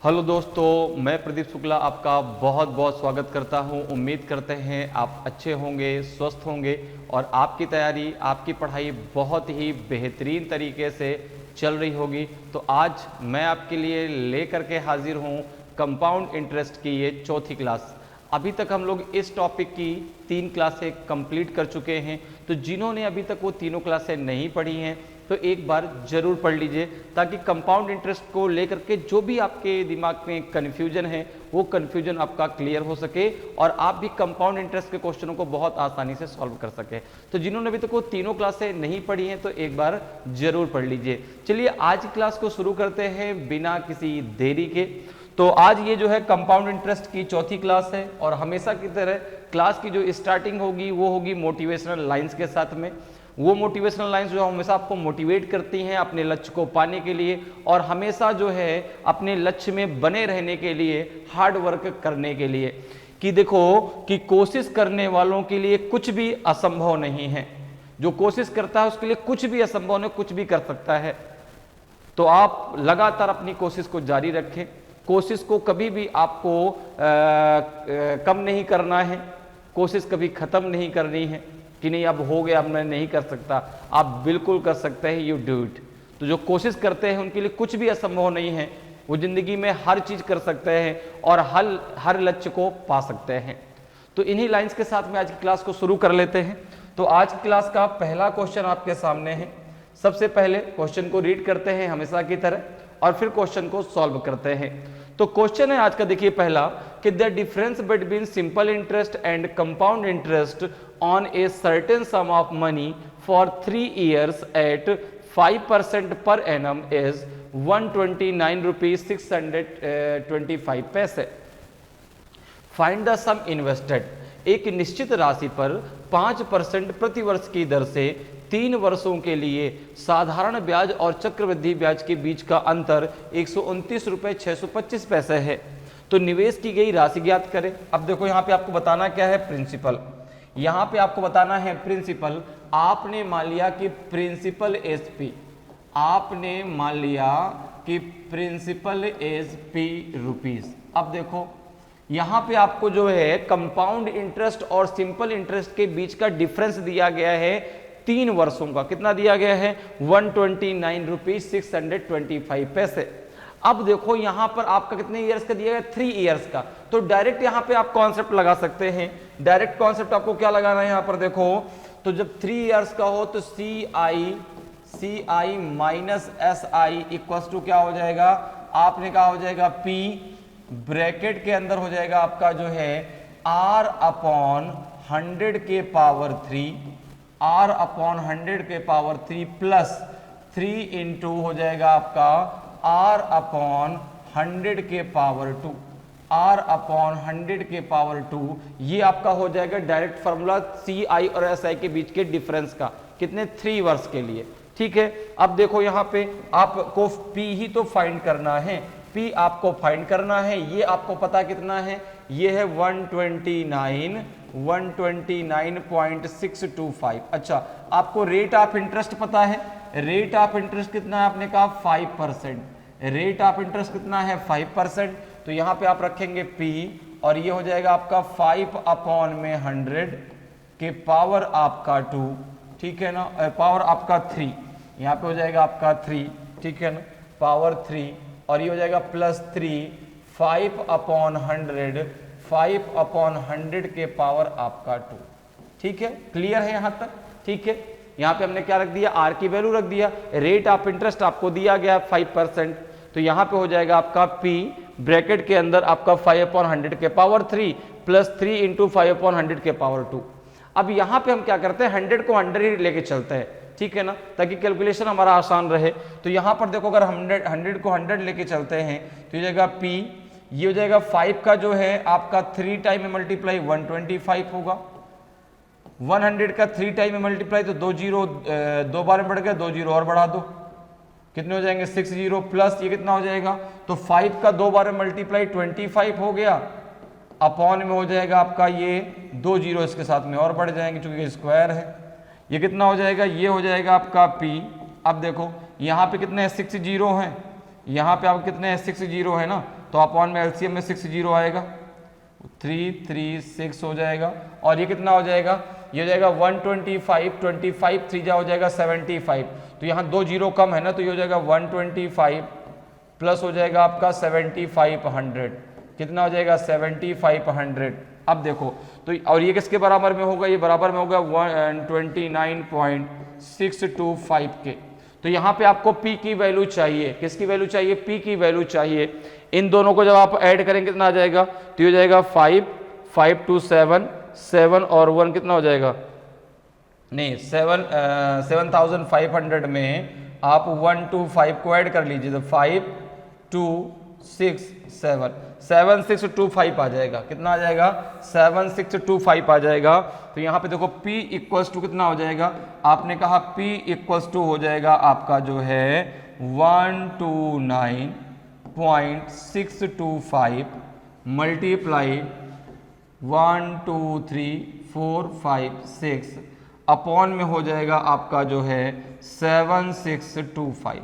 Hello दोस्तों, मैं प्रदीप शुक्ला आपका बहुत बहुत स्वागत करता हूं। उम्मीद करते हैं आप अच्छे होंगे, स्वस्थ होंगे और आपकी तैयारी, आपकी पढ़ाई बहुत ही बेहतरीन तरीके से चल रही होगी। तो आज मैं आपके लिए लेकर के हाजिर हूं कंपाउंड इंटरेस्ट की ये चौथी क्लास। अभी तक हम लोग इस टॉपिक की 3 क्लासें कंप्लीट कर चुके हैं। तो जिन्होंने अभी तक वो तीनों क्लासें नहीं पढ़ी हैं तो एक बार जरूर पढ़ लीजिए, ताकि कंपाउंड इंटरेस्ट को लेकर के जो भी आपके दिमाग में कन्फ्यूजन है वो कन्फ्यूजन आपका क्लियर हो सके और आप भी कंपाउंड इंटरेस्ट के क्वेश्चनों को बहुत आसानी से सॉल्व कर सके। तो जिन्होंने अभी तक वो तीनों क्लासें नहीं पढ़ी हैं तो एक बार जरूर पढ़ लीजिए। चलिए आज की क्लास को शुरू करते हैं बिना किसी देरी के। तो आज ये जो है कंपाउंड इंटरेस्ट की चौथी क्लास है और हमेशा की तरह क्लास की जो स्टार्टिंग होगी वो होगी मोटिवेशनल लाइंस के साथ में। वो मोटिवेशनल लाइंस जो हमेशा आपको मोटिवेट करती हैं अपने लक्ष्य को पाने के लिए और हमेशा जो है अपने लक्ष्य में बने रहने के लिए, हार्ड वर्क करने के लिए। कि देखो कि कोशिश करने वालों के लिए कुछ भी असंभव नहीं है। जो कोशिश करता है उसके लिए कुछ भी असंभव नहीं, कुछ भी कर सकता है। तो आप लगातार अपनी कोशिश को जारी रखें। कोशिश को कभी भी आपको कम नहीं करना है, कोशिश कभी खत्म नहीं करनी है कि नहीं अब हो गया, अब मैं नहीं कर सकता। आप बिल्कुल कर सकते हैं, यू डू इट। तो जो कोशिश करते हैं उनके लिए कुछ भी असंभव नहीं है। वो जिंदगी में हर चीज कर सकते हैं और हर लक्ष्य को पा सकते हैं। तो इन्हीं लाइंस के साथ में आज की क्लास को शुरू कर लेते हैं। तो आज की क्लास का पहला क्वेश्चन आपके सामने है। सबसे पहले क्वेश्चन को रीड करते हैं हमेशा की तरह और फिर क्वेश्चन को सॉल्व करते हैं। तो क्वेश्चन है आज का, देखिए पहला, कि the difference between simple interest and compound interest on a certain sum of money for 3 years at 5% per annum is 129 rupees 625 पैसे। Find the sum invested. एक निश्चित राशि पर 5% प्रति वर्ष की दर से 3 वर्षों के लिए साधारण ब्याज और चक्रवृद्धि ब्याज के बीच का अंतर 129 रुपये 625 पैसे है। तो निवेश की गई राशि ज्ञात करें। अब देखो यहाँ पे आपको बताना क्या है, प्रिंसिपल। यहाँ पे आपको बताना है प्रिंसिपल। आपने मान लिया कि प्रिंसिपल एज पी, आपने मान लिया कि प्रिंसिपल एज पी रुपीज। अब देखो यहाँ पे आपको जो है कंपाउंड इंटरेस्ट और सिंपल इंटरेस्ट के बीच का डिफरेंस दिया गया है 3 वर्षों का। कितना दिया गया है? 129 रुपीज 625 पैसे। अब देखो यहाँ पर आपका कितने ईयर्स का दिया गया? 3 इयर्स का। तो डायरेक्ट यहाँ पे आप कॉन्सेप्ट लगा सकते हैं। डायरेक्ट कॉन्सेप्ट आपको क्या लगाना है यहाँ पर? देखो तो जब 3 इयर्स का हो तो C I minus S I equals to क्या हो जाएगा? आपने कहा हो जाएगा पी, ब्रैकेट के अंदर हो जाएगा आपका जो है R अपॉन 100 के पावर 3, R अपॉन 100 के पावर 3 प्लस 3 इंटू हो जाएगा आपका R अपॉन 100 के पावर 2, R अपॉन 100 के पावर 2। ये आपका हो जाएगा डायरेक्ट फार्मूला सी आई और एस आई के बीच के डिफरेंस का। कितने? 3 वर्ष के लिए। ठीक है। अब देखो यहाँ पे आपको पी ही तो फाइंड करना है, पी आपको फाइंड करना है। ये आपको पता कितना है? ये है 129.625। अच्छा, आपको रेट ऑफ इंटरेस्ट पता है? रेट ऑफ इंटरेस्ट कितना है? आपने कहा 5%। रेट ऑफ इंटरेस्ट कितना है? 5%। तो यहाँ पे आप रखेंगे P और ये हो जाएगा आपका 5 अपॉन में 100 के पावर आपका 2, ठीक है ना, पावर आपका 3। यहाँ पे हो जाएगा आपका 3, ठीक है ना, पावर 3 और ये हो जाएगा प्लस 3, 5 अपॉन 100, 5 अपॉन 100 के पावर आपका 2। ठीक है, क्लियर है यहाँ तक? ठीक है। यहाँ पे हमने क्या रख दिया? आर की वैल्यू रख दिया। रेट ऑफ इंटरेस्ट आपको दिया गया 5%। तो यहाँ पे हो जाएगा आपका P, ब्रैकेट के अंदर आपका 5 अपॉन 100 के पावर 3 प्लस 3 इंटू 5 अपॉन 100 के पावर 2। अब यहाँ पे हम क्या करते हैं? 100 को 100 ही लेके चलते हैं, ठीक है ना, ताकि कैलकुलेशन हमारा आसान रहे। तो यहाँ पर देखो अगर 100 को 100 लेके चलते हैं तो ये जाएगा P, ये हो जाएगा 5 का जो है आपका 3 टाइम में मल्टीप्लाई 125 होगा। 100 का 3 टाइम में मल्टीप्लाई तो 2 जीरो 2 बार में बढ़ गया, 2 जीरो और बढ़ा दो, कितने हो जाएंगे? 6 जीरो प्लस ये कितना हो जाएगा? तो 5 का 2 बार में मल्टीप्लाई 25 हो गया, अपॉन में हो जाएगा आपका ये 2 जीरो इसके साथ में और बढ़ जाएंगे क्योंकि स्क्वायर है। ये कितना हो जाएगा? ये हो जाएगा आपका P। अब देखो यहाँ पे कितने 6 जीरो हैं, यहाँ पे आप कितने हैं 6 जीरो है ना, तो अपॉन में एलसीएम में 6 जीरो आएगा 336 हो जाएगा। और ये कितना हो जाएगा, ये हो जाएगा 125, 25 3 जा हो जाएगा 75। तो यहाँ 2 जीरो कम है ना, तो ये हो जाएगा 125 प्लस हो जाएगा आपका 7500, कितना हो जाएगा 7500। अब देखो तो और ये किसके बराबर में होगा, ये बराबर में होगा 129.625 के। तो यहाँ पे आपको P की वैल्यू चाहिए, किसकी वैल्यू चाहिए, P की वैल्यू चाहिए। इन दोनों को जब आप ऐड करेंगे कितना आ जाएगा, तो ये हो जाएगा 5 5 2 7 7 और 1 कितना हो जाएगा, नहीं 7500 में आप 1 2 5 को ऐड कर लीजिए, तो 5 2 6 7 7625 आ जाएगा, कितना आ जाएगा 7625 आ जाएगा। तो यहाँ पे देखो P इक्वल्स टू कितना हो जाएगा, आपने कहा P इक्वल्स टू हो जाएगा आपका जो है 129.625 मल्टीप्लाई 1 2 3 4 5 6 अपॉन में हो जाएगा आपका जो है 7625।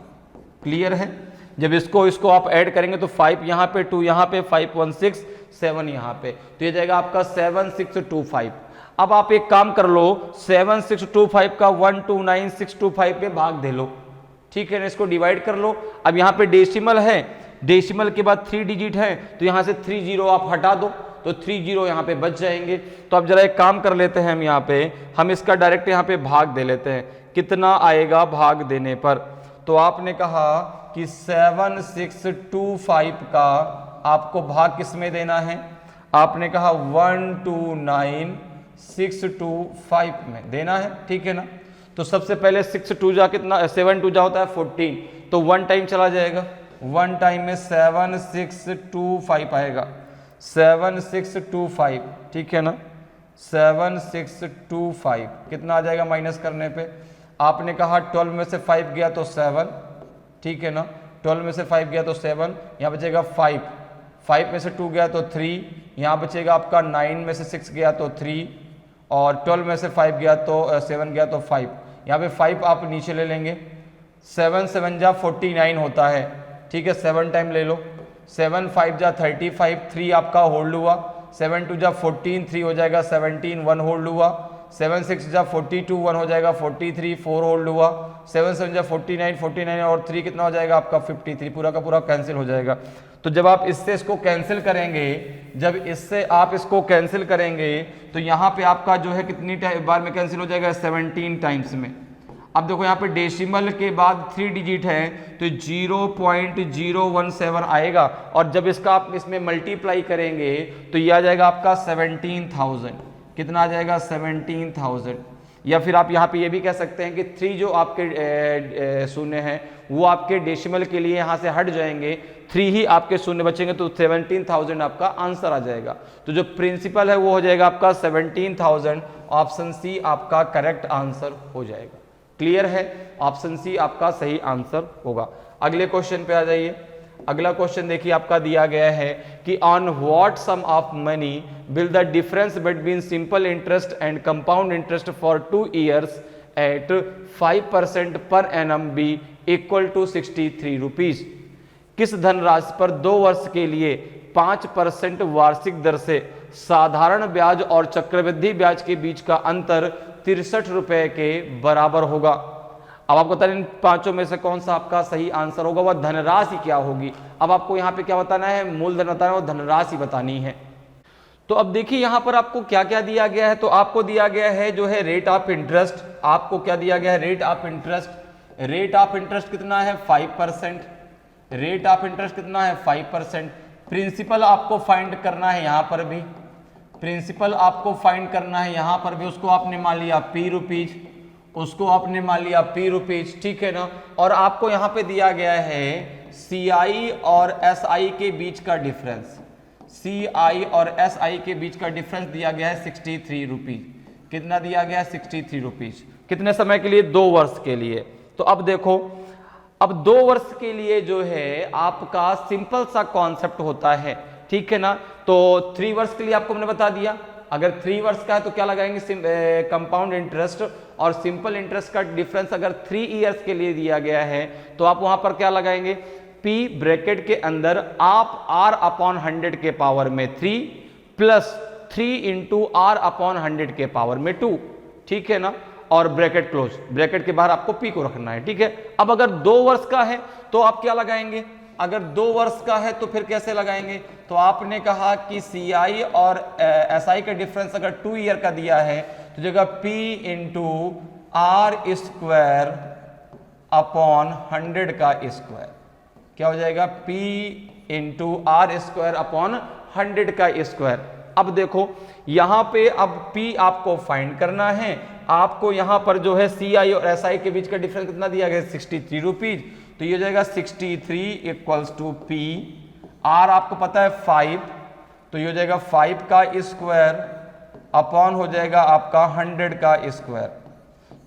क्लियर है, जब इसको आप ऐड करेंगे तो 5 यहाँ पे 2 यहाँ पे 516 7 यहाँ पे, तो ये जाएगा आपका 7625। अब आप एक काम कर लो, 7625 का 129.625 पे भाग दे लो, ठीक है ना, इसको डिवाइड कर लो। अब यहाँ पे डेसिमल है, डेसिमल के बाद 3 डिजिट है, तो यहाँ से 3 जीरो आप हटा दो, तो 3 जीरो यहाँ पे बच जाएंगे। तो अब जरा एक काम कर लेते हैं, हम यहाँ पे हम इसका डायरेक्ट यहाँ पे भाग दे लेते हैं, कितना आएगा भाग देने पर। तो आपने कहा कि 7625 का आपको भाग किस में देना है, आपने कहा 129.625 में देना है, ठीक है ना। तो सबसे पहले 6 2 जा कितना, 7 2 जा होता है 14, तो 1 टाइम चला जाएगा, 1 टाइम में 7625 आएगा, 7625, ठीक है ना, 7625 कितना आ जाएगा माइनस करने पे, आपने कहा 12 में से 5 गया तो 7, ठीक है ना, 12 में से 5 गया तो 7, यहाँ बचेगा 5, 5 में से 2 गया तो 3, यहाँ बचेगा आपका 9 में से 6 गया तो 3, और 12 में से 5 गया तो 7 गया तो 5, यहाँ पे 5 आप नीचे ले लेंगे, 7 7 जा 49 होता है, ठीक है, 7 टाइम ले लो, 7 5 जा 35, 3 आपका होल्ड हुआ, 7 2 जा 14, 3 हो जाएगा 17, 1 होल्ड हुआ, 7 6 जा 42, 1 हो जाएगा 43, 4 होल्ड हुआ, 7 7 जा 49, 49 और 3 कितना हो जाएगा आपका 53, पूरा का पूरा कैंसिल हो जाएगा। तो जब आप इससे इसको कैंसिल करेंगे, जब इससे आप इसको कैंसिल करेंगे तो यहाँ पे आपका जो है कितनी बार में कैंसिल हो जाएगा, 17 टाइम्स में। अब देखो यहाँ पे डेसिमल के बाद 3 डिजिट है तो 0.017 आएगा, और जब इसका आप इसमें मल्टीप्लाई करेंगे तो ये आ जाएगा आपका 17,000, कितना आ जाएगा 17,000। या फिर आप यहाँ पे ये भी कह सकते हैं कि 3 जो आपके शून्य हैं वो आपके डेसिमल के लिए यहाँ से हट जाएंगे, 3 ही आपके शून्य बचेंगे, तो 17,000 आपका आंसर आ जाएगा। तो जो प्रिंसिपल है वो हो जाएगा आपका 17,000, ऑप्शन सी आपका करेक्ट आंसर हो जाएगा। क्लियर है, ऑप्शन सी आपका सही आंसर होगा। अगले क्वेश्चन पे आ जाइए। अगला क्वेश्चन देखिए आपका दिया गया है कि on what sum of money will the difference between simple interest and compound interest for 2 years at 5% per annum be equal to 63 rupees. किस धनराशि पर 2 वर्ष के लिए 5% वार्षिक दर से साधारण ब्याज और चक्रवृद्धि ब्याज के बीच का अंतर 63 रुपए के बराबर होगा। अब आपको बता इन पांचों में से कौन सा आपका सही आंसर होगा, वह धनराशि क्या होगी। अब आपको यहाँ पे क्या बताना है, मूलधन बताना है और धनराशि बतानी है। तो अब देखिए यहाँ पर आपको क्या क्या दिया गया है। तो आपको दिया गया है जो है रेट ऑफ इंटरेस्ट, आपको क्या दिया गया है, rate of interest. Rate of interest कितना है 5%, रेट ऑफ इंटरेस्ट कितना है 5%। प्रिंसिपल आपको फाइंड करना है, यहाँ पर भी प्रिंसिपल आपको फाइंड करना है, यहाँ पर भी उसको आपने मान लिया P रुपीज, उसको आपने मान लिया P रुपीज, ठीक है ना। और आपको यहाँ पे दिया गया है CI और SI के बीच का डिफरेंस, CI और SI के बीच का डिफरेंस दिया गया है 63 रुपीज। कितना दिया गया है 63 रुपीज। कितने समय के लिए, 2 वर्ष के लिए। तो अब देखो, अब 2 वर्ष के लिए जो है आपका सिंपल सा कॉन्सेप्ट होता है, ठीक है ना। तो 3 वर्ष के लिए आपको मैंने बता दिया, अगर 3 वर्ष का है तो क्या लगाएंगे कंपाउंड इंटरेस्ट, और सिंपल इंटरेस्ट का डिफरेंस अगर 3 इयर्स के लिए दिया गया है तो आप वहां पर क्या लगाएंगे, P ब्रैकेट के अंदर आप R अपॉन 100 के पावर में 3 प्लस 3 इंटू R अपॉन 100 के पावर में 2, ठीक है ना, और ब्रैकेट क्लोज, ब्रैकेट के बाहर आपको P को रखना है, ठीक है। अब अगर 2 वर्ष का है तो आप क्या लगाएंगे, अगर 2 वर्ष का है तो फिर कैसे लगाएंगे, तो आपने कहा कि CI और SI का डिफरेंस अगर 2 ईयर का दिया है तो जगह P into R square upon 100 का स्क्वायर, क्या हो जाएगा, P into R square upon 100 का स्क्वायर। अब देखो यहां पे अब P आपको फाइंड करना है, आपको यहां पर जो है CI और SI के बीच का डिफरेंस कितना दिया गया, 63 रुपीज, तो ये हो जाएगा 63 इक्वल्स टू P, R आपको पता है 5, तो ये हो जाएगा 5 का स्क्वायर अपॉन हो जाएगा आपका 100 का स्क्वायर।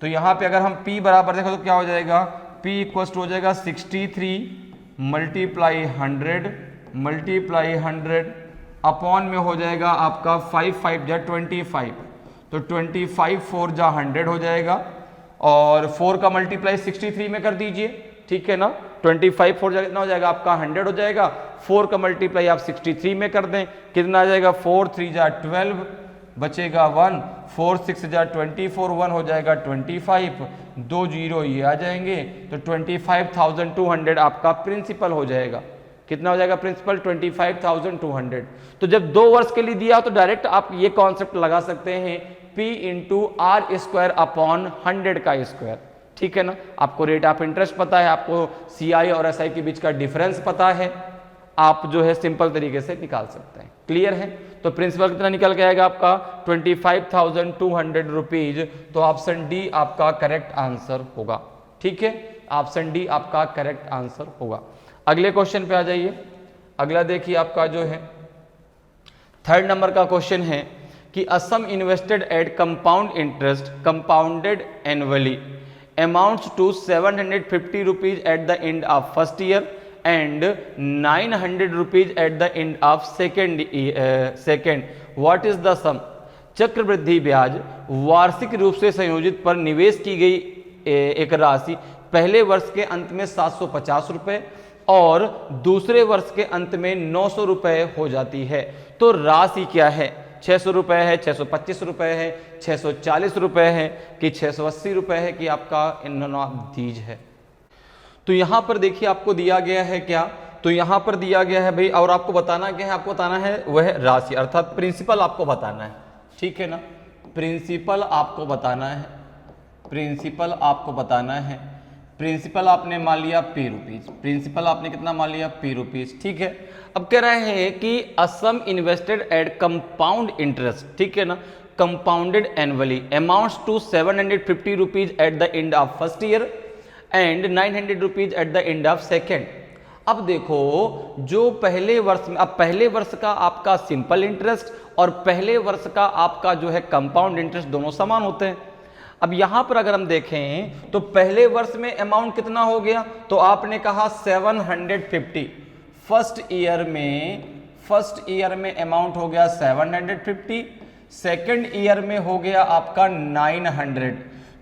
तो यहाँ पे अगर हम P बराबर देखो तो क्या हो जाएगा, P इक्वल्स टू हो जाएगा 63 मल्टीप्लाई 100 मल्टीप्लाई 100 अपॉन में हो जाएगा आपका 5 5 जा 25, तो 25 4 जा 100 हो जाएगा, और 4 का मल्टीप्लाई 63 में कर दीजिए, ठीक है ना, 25 4 जा कितना हो जाएगा आपका 100 हो जाएगा, 4 का मल्टीप्लाई आप 63 में कर दें, कितना आ जाएगा, 4 3 जा 12 बचेगा 1, 4 6 जा 24 1 हो जाएगा 25, 2 जीरो ये आ जाएंगे, तो 25,200 आपका प्रिंसिपल हो जाएगा। कितना हो जाएगा प्रिंसिपल, 25,200। तो जब 2 वर्ष के लिए दिया तो डायरेक्ट आप ये कॉन्सेप्ट लगा सकते हैं P into R square upon 100 का स्क्वायर, ठीक है ना। आपको रेट ऑफ इंटरेस्ट पता है, आपको CI और SI के बीच का डिफरेंस पता है, आप जो है सिंपल तरीके से निकाल सकते हैं। क्लियर है, तो प्रिंसिपल कितना निकल के आएगा आपका 25,200 रुपीज, तो ऑप्शन डी आपका करेक्ट आंसर होगा, ठीक है, ऑप्शन डी आपका करेक्ट आंसर होगा। अगले क्वेश्चन पे आ जाइए। अगला देखिए आपका जो है 3rd नंबर का क्वेश्चन है कि a sum invested at compound interest compounded annually amounts to 750 rupees at the end of first year and 900 rupees at the end of second. What is the sum? चक्रवृद्धि ब्याज वार्षिक रूप से संयोजित पर निवेश की गई एक राशि पहले वर्ष के अंत में 750 रुपए और दूसरे वर्ष के अंत में 900 रुपए हो जाती है। तो राशि क्या है, 600 रुपए है, 625 रुपए है, 640 रुपए है कि 680 रुपए है कि आपका इन दीज है। तो यहां पर देखिए आपको दिया गया है क्या, तो यहां पर दिया गया है भाई, और आपको बताना क्या है, आपको बताना है वह राशि अर्थात प्रिंसिपल आपको बताना है, ठीक है ना, प्रिंसिपल आपको बताना है, प्रिंसिपल आपको बताना है। प्रिंसिपल आपने मान लिया P रुपीज, प्रिंसिपल आपने कितना मान लिया P रुपीज, ठीक है। अब कह रहे हैं कि a sum invested at compound interest, ठीक है ना, compounded annually amounts to 750 rupees at the end of first year and 900 rupees at the end of second. अब देखो जो पहले वर्ष में, अब पहले वर्ष का आपका सिंपल इंटरेस्ट और पहले वर्ष का आपका जो है कंपाउंड इंटरेस्ट दोनों समान होते हैं। अब यहां पर अगर हम देखें तो पहले वर्ष में अमाउंट कितना हो गया, तो आपने कहा 750, फर्स्ट ईयर में अमाउंट हो गया 750, सेकंड ईयर में हो गया आपका 900।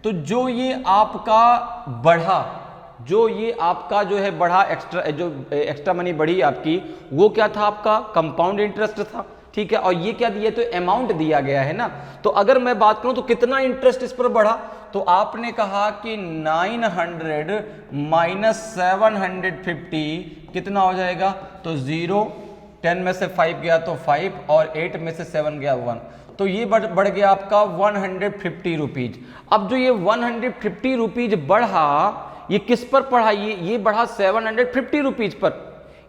तो जो ये आपका बढ़ा, जो ये आपका जो है बढ़ा एक्स्ट्रा मनी बढ़ी आपकी, वो क्या था, आपका कंपाउंड इंटरेस्ट था, ठीक है। और ये क्या दिया, तो अमाउंट दिया गया है ना। तो अगर मैं बात करूं तो कितना इंटरेस्ट इस पर बढ़ा, तो आपने कहा कि 900 माइनस 750 कितना हो जाएगा, तो 0, 10 में से 5 गया तो 5 और 8 में से 7 गया 1, तो ये बढ़ गया आपका 150 रुपीज। अब जो ये 150 रुपीज बढ़ा, ये किस पर बढ़ा, ये बढ़ा 750 रुपीज पर।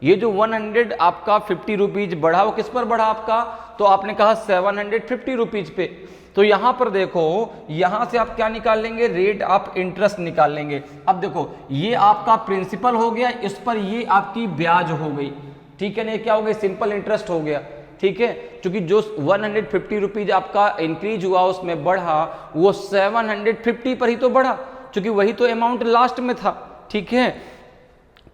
ये जो 100 आपका 50 रुपीज बढ़ा वो किस पर बढ़ा आपका, तो आपने कहा 750 रुपीज पे। तो यहां पर देखो, यहां से आप क्या निकाल लेंगे, रेट ऑफ इंटरेस्ट निकाल लेंगे। अब देखो ये आपका प्रिंसिपल हो गया, इस पर ये आपकी ब्याज हो गई, ठीक है ना, ये क्या हो गया, सिंपल इंटरेस्ट हो गया, ठीक है। क्योंकि जो 150 रुपीज आपका इंक्रीज हुआ उसमें बढ़ा, वो 750 पर ही तो बढ़ा, क्योंकि वही तो अमाउंट लास्ट में था, ठीक है।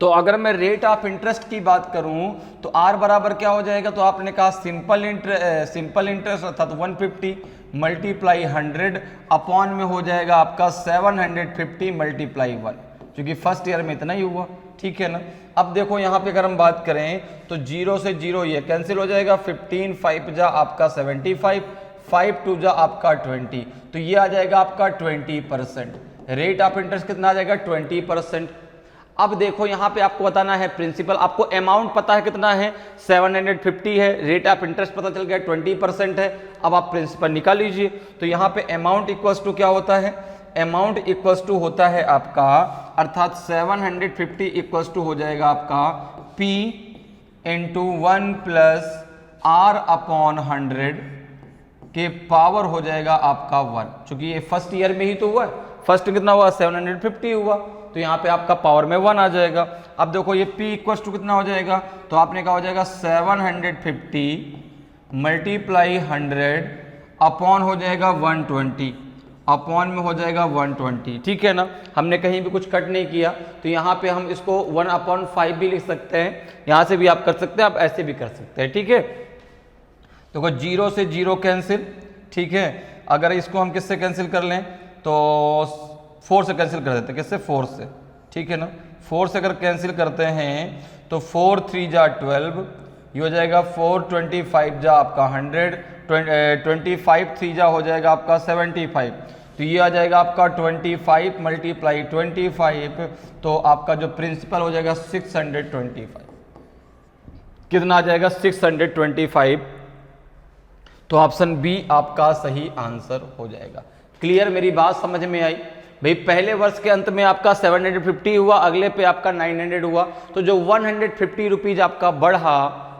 तो अगर मैं रेट ऑफ इंटरेस्ट की बात करूं तो R बराबर क्या हो जाएगा, तो आपने कहा सिंपल इंटरेस्ट अर्थात 150 मल्टीप्लाई 100 अपॉन में हो जाएगा आपका 750 मल्टीप्लाई 1, क्योंकि फर्स्ट ईयर में इतना ही हुआ, ठीक है ना। अब देखो यहाँ पे अगर हम बात करें तो 0 से 0 ये कैंसिल हो जाएगा, 15 5 जा आपका 75, 5 2 जा आपका 20, तो ये आ जाएगा आपका 20%। रेट ऑफ इंटरेस्ट कितना आ जाएगा 20%। अब देखो यहाँ पे आपको बताना है प्रिंसिपल, आपको अमाउंट पता है कितना है 750 है, रेट ऑफ इंटरेस्ट पता चल गया 20% है। अब आप प्रिंसिपल निकाल लीजिए, तो यहाँ पे अमाउंट इक्वल्स टू क्या होता है, अमाउंट इक्वल्स टू होता है आपका, अर्थात 750 इक्वल्स टू हो जाएगा आपका P into 1 plus R upon 100 के पावर हो जाएगा आपका 1, चूंकि ये फर्स्ट ईयर में ही तो हुआ है, फर्स्ट कितना हुआ 750 हुआ, तो यहाँ पे आपका पावर में 1 आ जाएगा। अब देखो ये P इक्वल्स टू कितना हो जाएगा, तो आपने कहा हो जाएगा 750 मल्टीप्लाई 100 अपॉन हो जाएगा 120, अपॉन में हो जाएगा 120, ठीक है ना। हमने कहीं भी कुछ कट नहीं किया, तो यहाँ पे हम इसको 1/5 भी लिख सकते हैं, यहाँ से भी आप कर सकते हैं, आप ऐसे भी कर सकते हैं, ठीक है। देखो 0 से 0 कैंसिल, ठीक है। अगर इसको हम किससे कैंसिल कर लें तो 4 से कैंसिल कर देते हैं, किससे 4 से, ठीक है ना। 4 से अगर कैंसिल करते हैं तो 4 3 जा 12, ये हो जाएगा 4 25 जा आपका 100, 25 3 जा हो जाएगा आपका 75, तो ये आ जाएगा आपका 25 मल्टीप्लाई 25, तो आपका जो प्रिंसिपल हो जाएगा 625, कितना आ जाएगा 625, तो ऑप्शन बी आपका सही आंसर हो जाएगा। क्लियर, मेरी बात समझ में आई भाई। पहले वर्ष के अंत में आपका 750 हुआ, अगले पे आपका 900 हुआ, तो जो 150 रुपीज आपका बढ़ा,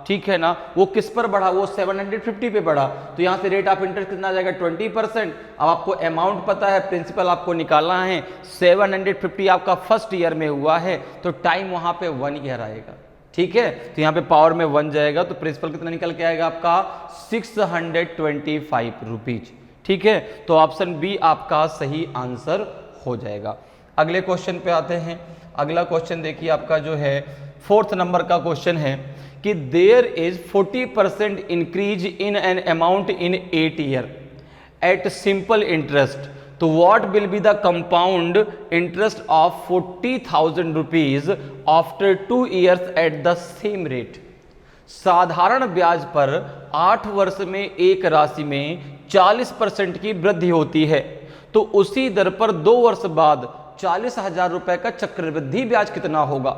ठीक है ना, वो किस पर बढ़ा, वो 750 पे बढ़ा, तो यहाँ से रेट ऑफ इंटरेस्ट कितना आ जाएगा 20%। अब आपको अमाउंट पता है, प्रिंसिपल आपको निकालना है, 750 आपका फर्स्ट ईयर में हुआ है, तो टाइम वहाँ पे 1 ईयर आएगा, ठीक है। तो यहाँ पे पावर में 1 जाएगा, तो प्रिंसिपल कितना निकल के आएगा आपका 625 रुपीज, ठीक है। तो ऑप्शन बी आपका सही आंसर हो जाएगा। अगले क्वेश्चन पे आते हैं। अगला क्वेश्चन देखिए आपका जो है 4th नंबर का क्वेश्चन है कि there is 40% increase in an amount in 8 year at simple interest, तो what will be the compound interest of 40,000 rupees after 2 years at the same rate. साधारण ब्याज पर 8 वर्ष में एक राशि में 40% की वृद्धि होती है, तो उसी दर पर 2 वर्ष बाद 40,000 रुपए का चक्रवृद्धि ब्याज कितना होगा।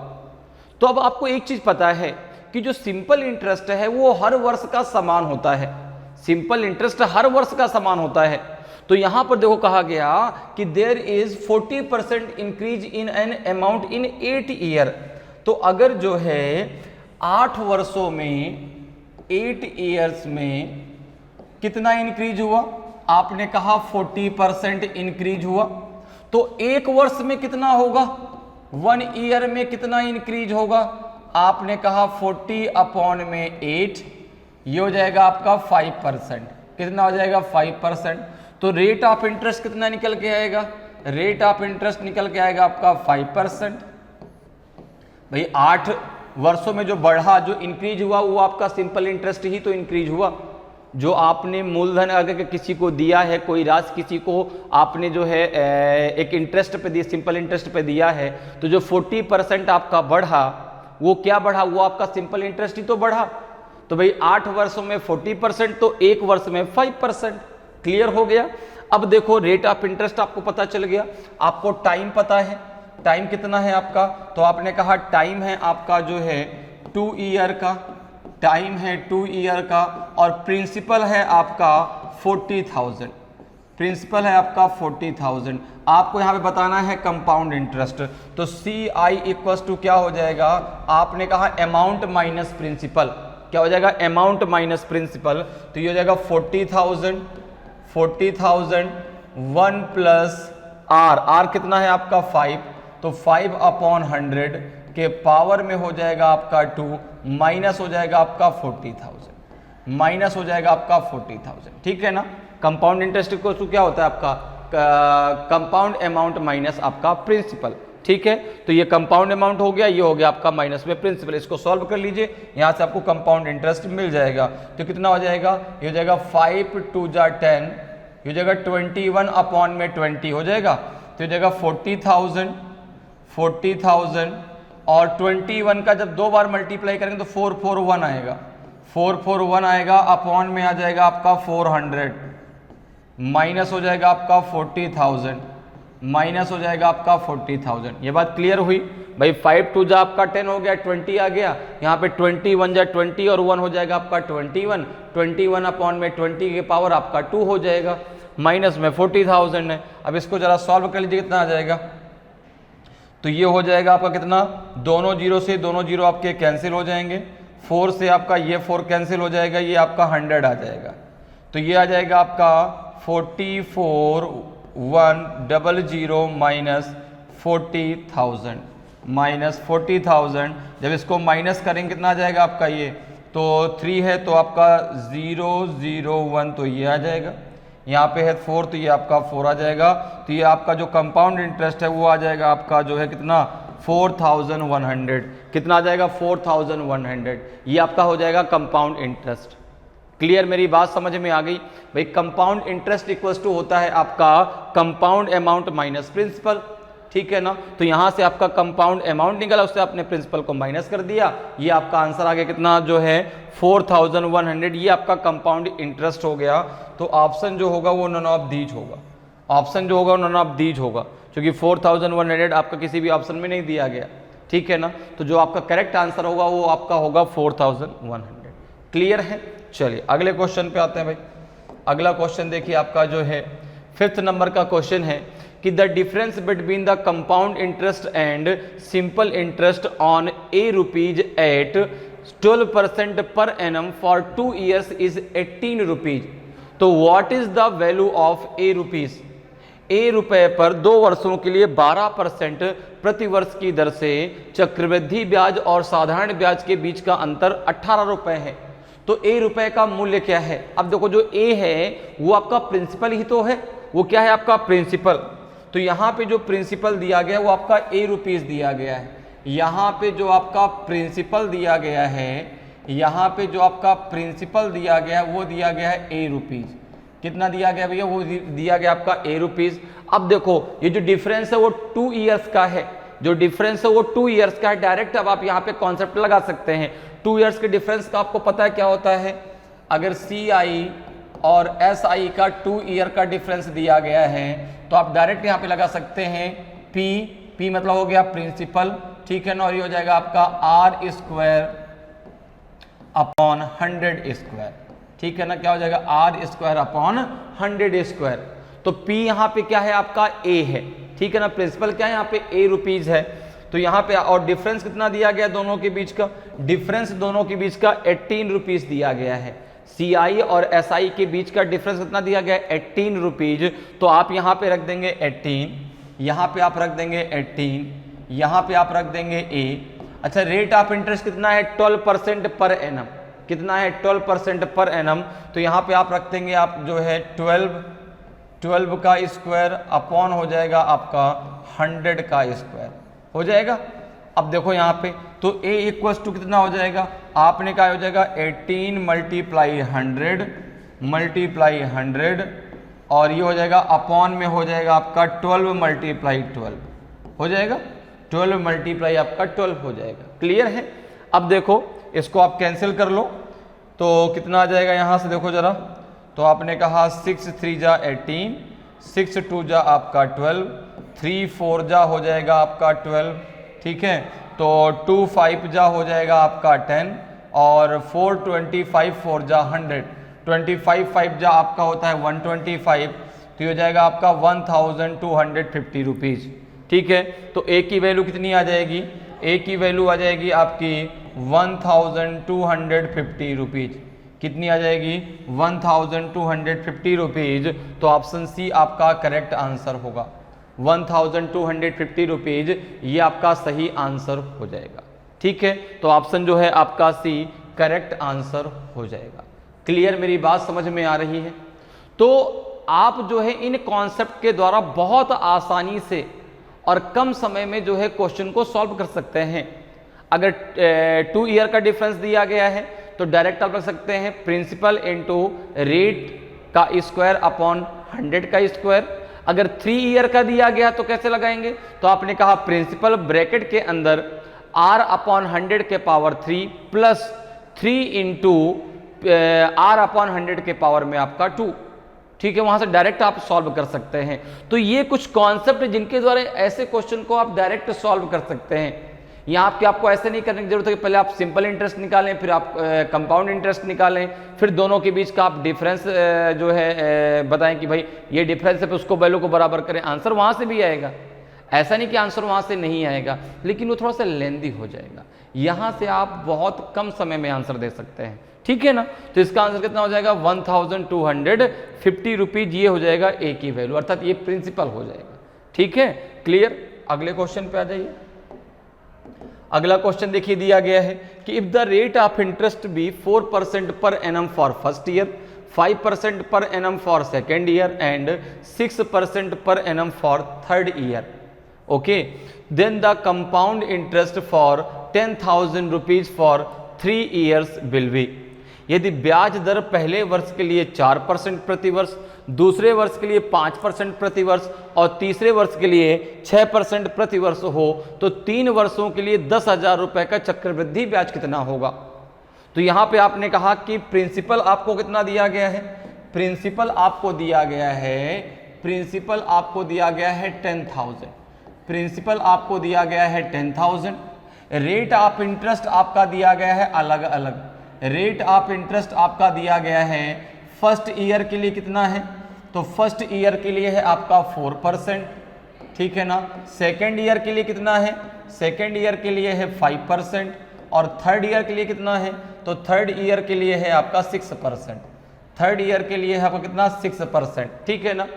तो अब आपको एक चीज पता है कि जो सिंपल इंटरेस्ट है वो हर वर्ष का समान होता है, सिंपल इंटरेस्ट हर वर्ष का समान होता है। तो यहां पर देखो कहा गया कि there is 40% increase in an amount in 8 year, तो अगर जो है 8 वर्षों में 8 ईयर्स में कितना इंक्रीज हुआ, आपने कहा 40% इंक्रीज हुआ, तो एक वर्ष में कितना होगा, 1 ईयर में कितना इंक्रीज होगा, आपने कहा 40 अपॉन में 8, ये हो जाएगा आपका 5%, कितना हो जाएगा 5%। तो रेट ऑफ इंटरेस्ट कितना निकल के आएगा, रेट ऑफ इंटरेस्ट निकल के आएगा आपका 5%। भाई 8 वर्षों में जो बढ़ा, जो इंक्रीज हुआ, वो आपका सिंपल इंटरेस्ट ही तो इंक्रीज हुआ। जो आपने मूलधन अगर किसी को दिया है, कोई राशि किसी को आपने जो है एक इंटरेस्ट पे दिया, सिंपल इंटरेस्ट पे दिया है, तो जो 40% आपका बढ़ा, वो क्या बढ़ा, वो आपका सिंपल इंटरेस्ट ही तो बढ़ा। तो भाई 8 वर्षों में 40%, तो एक वर्ष में 5%। क्लियर हो गया। अब देखो रेट ऑफ इंटरेस्ट आपको पता चल गया, आपको टाइम पता है, टाइम कितना है आपका, तो आपने कहा टाइम है आपका जो है 2 ईयर का, टाइम है 2 ईयर का, और प्रिंसिपल है आपका 40,000, प्रिंसिपल है आपका 40,000। आपको यहाँ पे बताना है कंपाउंड इंटरेस्ट, तो CI इक्वल्स टू क्या हो जाएगा, आपने कहा अमाउंट माइनस प्रिंसिपल, क्या हो जाएगा अमाउंट माइनस प्रिंसिपल, तो ये हो जाएगा 40,000 1 प्लस R कितना है आपका 5, तो 5 अपॉन 100 के पावर में हो जाएगा आपका 2, माइनस हो जाएगा आपका 40,000, माइनस हो जाएगा आपका 40,000, ठीक है ना। कंपाउंड इंटरेस्ट को क्या होता है आपका कंपाउंड अमाउंट माइनस आपका प्रिंसिपल, ठीक है। तो ये कंपाउंड अमाउंट हो गया, ये हो गया आपका माइनस में प्रिंसिपल। इसको सॉल्व कर लीजिए, यहां से आपको कंपाउंड इंटरेस्ट मिल जाएगा। तो कितना हो जाएगा, ये हो जाएगा 5 2 जा 10, ये हो जाएगा 21 अपॉन में 20 हो जाएगा, तो हो जाएगा 40,000 और 21 का जब 2 बार मल्टीप्लाई करेंगे तो 441 आएगा, 441 आएगा, अपॉन में आ जाएगा आपका 400, माइनस हो जाएगा आपका 40,000, माइनस हो जाएगा आपका 40,000। ये बात क्लियर हुई भाई। 5 2 जा आपका 10 हो गया, 20 आ गया, यहाँ पे 21 जा 20 और 1 हो जाएगा आपका 21, 21 अपॉन में 20 के पावर आपका 2 हो जाएगा, माइनस में 40,000 है। अब इसको जरा सॉल्व कर लीजिए, कितना आ जाएगा, तो ये हो जाएगा आपका कितना, दोनों जीरो से दोनों जीरो आपके कैंसिल हो जाएंगे, 4 से आपका ये 4 कैंसिल हो जाएगा, ये आपका 100 आ जाएगा, तो ये आ जाएगा आपका 44,100 माइनस 40,000, माइनस 40,000। जब इसको माइनस करेंगे कितना आ जाएगा आपका, ये तो 3 है तो आपका 001, तो ये आ जाएगा, यहाँ पे है 4 तो ये आपका 4 आ जाएगा, तो ये आपका जो कंपाउंड इंटरेस्ट है वो आ जाएगा आपका जो है कितना, 4,100। कितना आ जाएगा, 4,100। ये आपका हो जाएगा कंपाउंड इंटरेस्ट। क्लियर, मेरी बात समझ में आ गई भाई। कंपाउंड इंटरेस्ट इक्वल्स टू होता है आपका कंपाउंड अमाउंट माइनस प्रिंसिपल, ठीक है ना। तो यहां से आपका कंपाउंड अमाउंट निकला, उससे आपने प्रिंसिपल को माइनस कर दिया, ये आपका आंसर आ गया कितना जो है 4,100। ये आपका कंपाउंड इंटरेस्ट हो गया। तो ऑप्शन जो होगा वो नन ऑफ दीज होगा, ऑप्शन जो होगा नन ऑफ दीज होगा, क्योंकि 4,100 आपका किसी भी ऑप्शन में नहीं दिया गया, ठीक है ना। तो जो आपका करेक्ट आंसर होगा वो आपका होगा 4,100। क्लियर है। चलिए अगले क्वेश्चन पे आते हैं भाई। अगला क्वेश्चन देखिए आपका जो है 5th नंबर का क्वेश्चन है कि the difference between the compound interest and simple interest on ₹, at 12% per annum for 2 years is 18 rupees. तो what is the value of ₹? ₹, पर 2 वर्षों के लिए 12% प्रति वर्ष की दर से चक्रवृद्धि ब्याज और साधारण ब्याज के बीच का अंतर 18 रुपए है। तो ₹, का मूल्य क्या है? अब देखो जो ए है वो आपका प्रिंसिपल ही तो है, वो क्या है आपका प्रिंसिपल। तो यहाँ पे जो प्रिंसिपल दिया गया वो आपका ₹, दिया गया है। यहाँ पे जो आपका प्रिंसिपल दिया गया है, यहाँ पे जो आपका प्रिंसिपल दिया गया है वो दिया गया है ₹। कितना दिया गया भैया? वो दिया गया आपका ₹। अब देखो ये जो डिफरेंस है वो 2 years का है, जो डिफरेंस है वो 2 years का है। डायरेक्ट अब आप यहाँ पे कॉन्सेप्ट लगा सकते हैं। 2 years के डिफरेंस का आपको पता है क्या होता है? अगर CI और SI का 2 year का डिफरेंस दिया गया है तो आप डायरेक्ट यहाँ पे लगा सकते हैं P मतलब हो गया प्रिंसिपल, ठीक है ना। और ये हो जाएगा आपका R² अपॉन 100², ठीक है ना। क्या हो जाएगा? R² upon 100²। तो P यहाँ पे क्या है आपका A है, ठीक है ना। प्रिंसिपल क्या है यहाँ पे ₹, है। तो यहाँ पे और डिफरेंस कितना दिया गया दोनों के बीच का? डिफरेंस दोनों के बीच का 18 रुपीज दिया गया है। CI और SI के बीच का डिफरेंस कितना दिया गया है? 18 रुपीज। तो आप यहाँ पे रख देंगे 18, यहाँ पे आप रख देंगे 18, यहाँ पे आप रख देंगे A। अच्छा, रेट ऑफ इंटरेस्ट कितना है? 12% पर एनम। कितना है? 12% पर एनम। तो यहाँ पे आप रख देंगे आप जो है 12 का स्क्वायर अपॉन हो जाएगा आपका 100 का स्क्वायर हो जाएगा। अब देखो यहाँ पे तो A इक्वल्स टू कितना हो जाएगा? आपने कहा हो जाएगा 18 मल्टीप्लाई 100 और ये हो जाएगा अपॉन में हो जाएगा आपका 12 मल्टीप्लाई 12 हो जाएगा, 12 मल्टीप्लाई आपका 12 हो जाएगा। क्लियर है। अब देखो इसको आप कैंसिल कर लो तो कितना आ जाएगा यहाँ से देखो जरा। तो आपने कहा 6 3 जा 18, 6 2 जा आपका 12, 3 4 जा हो जाएगा आपका 12, ठीक है। तो 2 5 जा हो जाएगा आपका 10 और 4 25 4 जा 100, 25 5 जा आपका होता है 125, तो ये हो जाएगा आपका 1250 रुपीज, ठीक है। तो A की वैल्यू कितनी आ जाएगी? A की वैल्यू आ जाएगी आपकी 1250 रुपीज। कितनी आ जाएगी? 1250 रुपीज। तो ऑप्शन सी आपका करेक्ट आंसर होगा। 1250 रुपीज ये आपका सही आंसर हो जाएगा, ठीक है। तो ऑप्शन जो है आपका सी करेक्ट आंसर हो जाएगा। क्लियर, मेरी बात समझ में आ रही है। तो आप जो है इन कॉन्सेप्ट के द्वारा बहुत आसानी से और कम समय में जो है क्वेश्चन को सॉल्व कर सकते हैं। अगर 2 ईयर का डिफरेंस दिया गया है तो डायरेक्ट आप रख सकते हैं प्रिंसिपल इनटू रेट का स्क्वायर अपॉन 100 का स्क्वायर। अगर 3 ईयर का दिया गया तो कैसे लगाएंगे? तो आपने कहा प्रिंसिपल ब्रैकेट के अंदर r अपॉन 100 के power 3 plus 3 into r upon 100 के पावर में आपका 2। ठीक है, वहां से डायरेक्ट आप सॉल्व कर सकते हैं। तो ये कुछ कॉन्सेप्ट जिनके द्वारा ऐसे क्वेश्चन को आप डायरेक्ट सॉल्व कर सकते हैं। यहाँ आपको ऐसे नहीं करने की जरूरत है कि पहले आप सिंपल इंटरेस्ट निकालें, फिर आप कंपाउंड इंटरेस्ट निकालें, फिर दोनों के बीच का आप डिफरेंस जो है बताएं कि भाई ये डिफरेंस है, फिर उसको वैल्यू को बराबर करें। आंसर वहां से भी आएगा, ऐसा नहीं कि आंसर वहां से नहीं आएगा, लेकिन वो थोड़ा सा लेंदी हो जाएगा। यहाँ से आप बहुत कम समय में आंसर दे सकते हैं। ठीक है ना, तो इसका आंसर कितना हो जाएगा 1250 रुपीज, ये हो जाएगा ए की वैल्यू, अर्थात ये प्रिंसिपल हो जाएगा। ठीक है, क्लियर। अगले क्वेश्चन पे आ जाइए। अगला क्वेश्चन देखिए दिया गया है कि if the rate of interest be 4% per annum for first year, 5% per annum for second year and 6% per annum for third year, okay, then the compound interest for 10,000 rupees for 3 years will be. यदि ब्याज दर पहले वर्ष के लिए 4% प्रति वर्ष, दूसरे वर्ष के लिए 5% प्रति वर्ष और तीसरे वर्ष के लिए 6% प्रति वर्ष हो तो 3 वर्षों के लिए 10,000 रुपए का चक्रवृद्धि ब्याज कितना होगा। तो यहां पे आपने कहा कि प्रिंसिपल आपको कितना दिया गया है, प्रिंसिपल आपको दिया गया है, प्रिंसिपल आपको दिया गया है 10,000, प्रिंसिपल आपको दिया गया है 10,000, रेट ऑफ इंटरेस्ट आपका दिया गया है अलग अलग। रेट ऑफ इंटरेस्ट आपका दिया गया है फर्स्ट ईयर के लिए कितना है, तो फर्स्ट ईयर के लिए है आपका 4%, ठीक है ना। सेकेंड ईयर के लिए कितना है, सेकेंड ईयर के लिए है 5% और थर्ड ईयर के लिए कितना है, तो थर्ड ईयर के लिए है आपका 6%, थर्ड ईयर के लिए है आपका कितना 6%, ठीक है ना।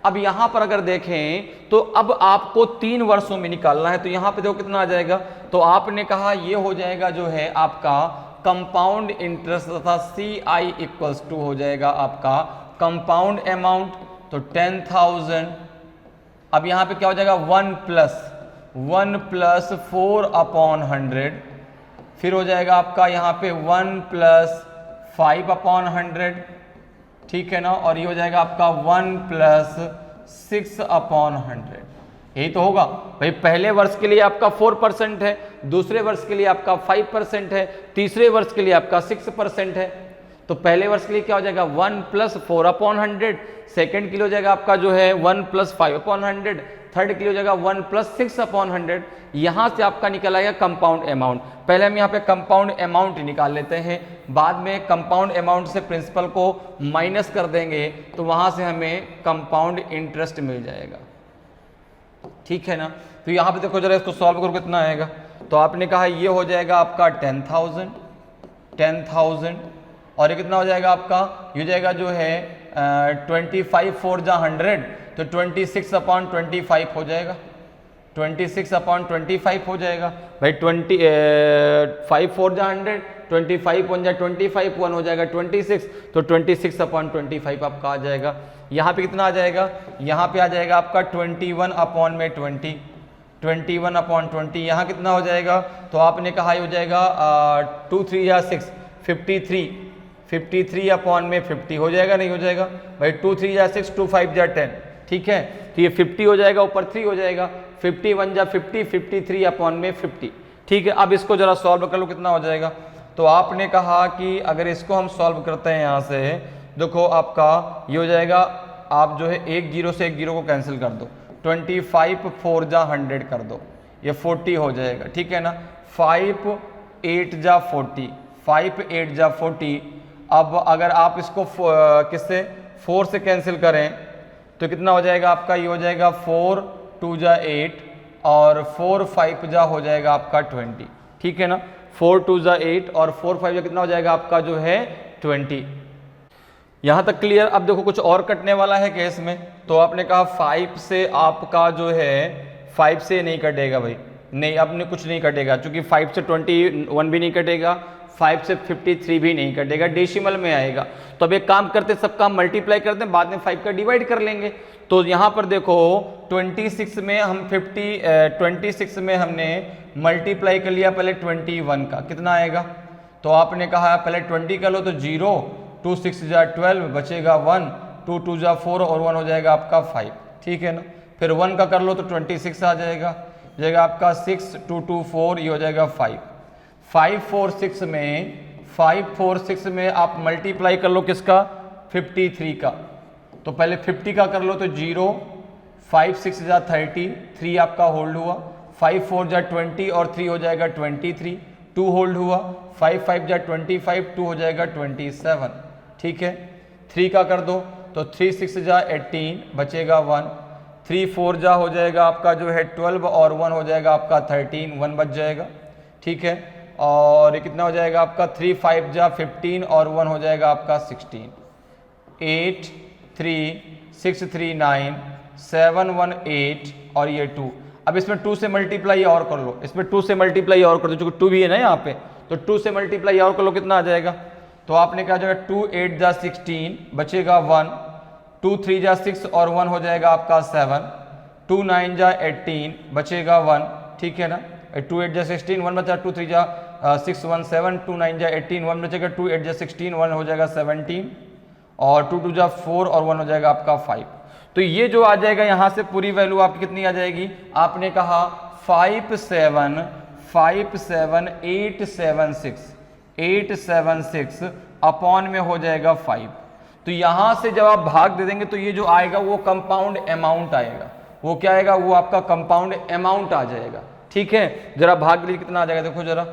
अब यहां पर अगर देखें तो अब आपको 3 वर्षों में निकालना है, तो यहां पे देखो कितना आ जाएगा, तो आपने कहा ये हो जाएगा जो है आपका कंपाउंड इंटरेस्ट तथा CI इक्वल्स टू हो जाएगा आपका कंपाउंड अमाउंट, तो 10,000। अब यहां पे क्या हो जाएगा 1 प्लस 4/100, फिर हो जाएगा आपका यहां पे 1 प्लस 5/100, ठीक है ना, और ये हो जाएगा आपका 1 प्लस 6/100। यही तो होगा भाई, पहले वर्ष के लिए आपका 4% है, दूसरे वर्ष के लिए आपका 5% है, तीसरे वर्ष के लिए आपका 6% है। तो पहले वर्ष के लिए क्या हो जाएगा 1 प्लस 4/100, सेकेंड के लिए हो जाएगा आपका जो है 1 प्लस 5/100, थर्ड के लिए हो जाएगा 1 प्लस 6/100। यहां से आपका निकल आएगा कंपाउंड अमाउंट। पहले हम यहाँ पे कंपाउंड अमाउंट निकाल लेते हैं, बाद में कंपाउंड अमाउंट से प्रिंसिपल को माइनस कर देंगे तो वहां से हमें कंपाउंड इंटरेस्ट मिल जाएगा, ठीक है ना। तो यहाँ पे देखो जरा इसको सॉल्व करो कितना आएगा, तो आपने कहा ये हो जाएगा आपका 10,000 और ये कितना हो जाएगा आपका, ये हो जाएगा जो है 25 4 जा 100, तो 26/25 हो जाएगा, 26/25 हो जाएगा भाई। 25 4 जा 100, 25 1 जा 25, 1 हो जाएगा 26, तो 26/25 आपका आ जाएगा। यहाँ पे कितना आ जाएगा, यहाँ पे आ जाएगा आपका 21/20, 21/20। यहाँ कितना हो जाएगा, तो आपने कहा ये हो जाएगा 2 3 या 6 53/50 हो जाएगा, नहीं हो जाएगा भाई, 2 3 या 6 2 5 जा 10, ठीक है। तो ये 50 हो जाएगा, ऊपर 3 हो जाएगा, 51 जा 50, 53/50, ठीक है। अब इसको जरा सॉल्व कर लो कितना हो जाएगा, तो आपने कहा कि अगर इसको हम सॉल्व करते हैं यहाँ से, देखो आपका ये हो जाएगा, आप जो है एक जीरो से एक जीरो को कैंसिल कर दो, 25 4 जा 100 कर दो, ये 40 हो जाएगा, ठीक है ना। 5 8 जा 40, 5 8 जा 40। अब अगर आप इसको किससे 4 से कैंसिल करें तो कितना हो जाएगा आपका, ये हो जाएगा 4 2 जा 8 और 4 5 जा हो जाएगा आपका 20, ठीक है ना। 4 2 जा 8 और 4 5 जा कितना हो जाएगा आपका जो है 20। यहां तक क्लियर। अब देखो कुछ और कटने वाला है केस में, तो आपने कहा 5 से आपका जो है 5 से नहीं कटेगा भाई, नहीं अब कुछ नहीं कटेगा, क्योंकि 5 से 21 भी नहीं कटेगा, 5 से 53 भी नहीं कटेगा, डेसिमल में आएगा। तो अब एक काम करते, सबका मल्टीप्लाई करते हैं, बाद में 5 का डिवाइड कर लेंगे। तो यहाँ पर देखो 26 में हम 26 में हमने मल्टीप्लाई कर लिया पहले 21 का, कितना आएगा, तो आपने कहा पहले 20 कर लो, तो 0 2 6 जा 12 बचेगा 1, 2 2 जा 4 और 1 हो जाएगा आपका 5, ठीक है ना। फिर 1 का कर लो तो 26 आ जाएगा, हो जाएगा आपका 6, 2 2 4, ये हो जाएगा 5। 5 4 6 में 5 4 6 में आप मल्टीप्लाई कर लो किसका, 53 का। तो पहले 50 का कर लो तो 0, 5 6 जा 30, 3 आपका होल्ड हुआ, 5 4 जा 20 और 3 हो जाएगा 23, 2 होल्ड हुआ, 5 5 जा 25, 2 हो जाएगा 27। ठीक है, 3 का कर दो तो 3 6 जा 18, बचेगा 1, 3 4 जा हो जाएगा आपका जो है 12 और 1 हो जाएगा आपका 13, 1 बच जाएगा। ठीक है, और ये कितना हो जाएगा आपका 3 5 जा 15 और 1 हो जाएगा आपका 16, 8 3 6 3 9 7 1 8 और ये 2। अब इसमें 2 से मल्टीप्लाई और कर लो, इसमें 2 से मल्टीप्लाई और कर दो, क्योंकि 2 भी है ना यहाँ पे, तो 2 से मल्टीप्लाई और कर लो, कितना आ जाएगा, तो आपने क्या जाएगा 2 8 जा 16, बचेगा 1, 2 3 जा 6 और 1 हो जाएगा आपका 7, 2 9 जा 18, बचेगा 1। ठीक है ना, 2 8 जा 16, 1 बचा, 2 3 जा 6 1 7, 2 9 जा 18, 1 बचेगा, 2 8 जा 16, 1 हो जाएगा 17 और 2 2 जा 4 और 1 हो जाएगा आपका 5। तो ये जो आ जाएगा यहाँ से पूरी वैल्यू आपकी कितनी आ जाएगी, आपने कहा 5 7 5 7 876 अपॉन में हो जाएगा 5। तो यहाँ से जब आप भाग दे देंगे तो ये जो आएगा वो कंपाउंड अमाउंट आएगा। वो क्या आएगा, वो आपका कंपाउंड अमाउंट आ जाएगा। ठीक है, जरा भाग के लिए कितना आ जाएगा देखो जरा,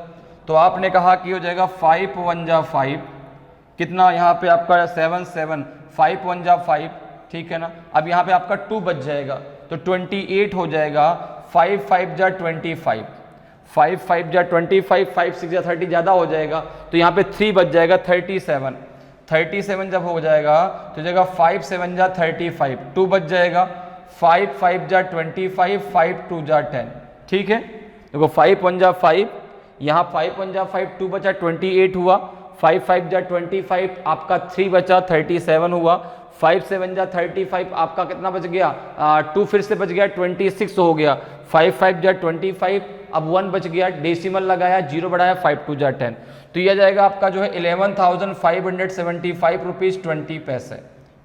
तो आपने कहा कि हो जाएगा 5 1 जा 5, कितना यहाँ पे आपका 7 7, 5 1 जा 5। ठीक है ना, अब यहाँ पे आपका 2 बच जाएगा तो 28 हो जाएगा, 5 5 जा 25, 5 5 जा 25, 5 6 जा 30 ज़्यादा हो जाएगा तो यहाँ पे 3 बच जाएगा, 37 37 जब हो जाएगा तो जाएगा 5 7 जा 35, 2 बच जाएगा, 5 5 जा 25, 5 2 जा 10। ठीक है, देखो 5 1 जा 5, यहाँ 5 1 जा 5, 2 बचा 28 हुआ, 5 5 जा 25 आपका 3 बचा 37 हुआ, 5 7 जा 35 आपका कितना बच गया, 2 फिर से बच गया 26 हो गया, 5 5 जा 25, अब 1 बच गया, डेसिमल लगाया, 0 बढ़ाया, 5 2 जा 10, तो यह जाएगा आपका जो है 11,575 रुपीज़ 20 पैसे।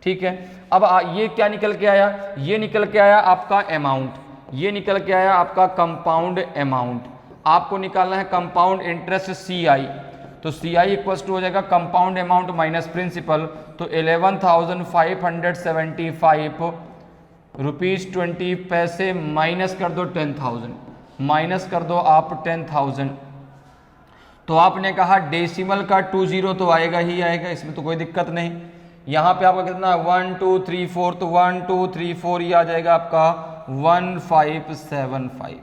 ठीक है, अब ये क्या निकल के आया, ये निकल के आया आपका अमाउंट, ये निकल के आया आपका कंपाउंड अमाउंट। आपको निकालना है कंपाउंड इंटरेस्ट CI, तो CI इक्वल्स टू हो जाएगा कंपाउंड अमाउंट माइनस प्रिंसिपल, तो 11,575 रुपीज़ 20 पैसे माइनस कर दो 10,000, माइनस कर दो आप 10,000। तो आपने कहा डेसिमल का 20 तो आएगा ही आएगा, इसमें तो कोई दिक्कत नहीं। यहाँ पे आपका कितना 1 2 3 4, तो 1 2 3 4 ये आ जाएगा आपका 1575,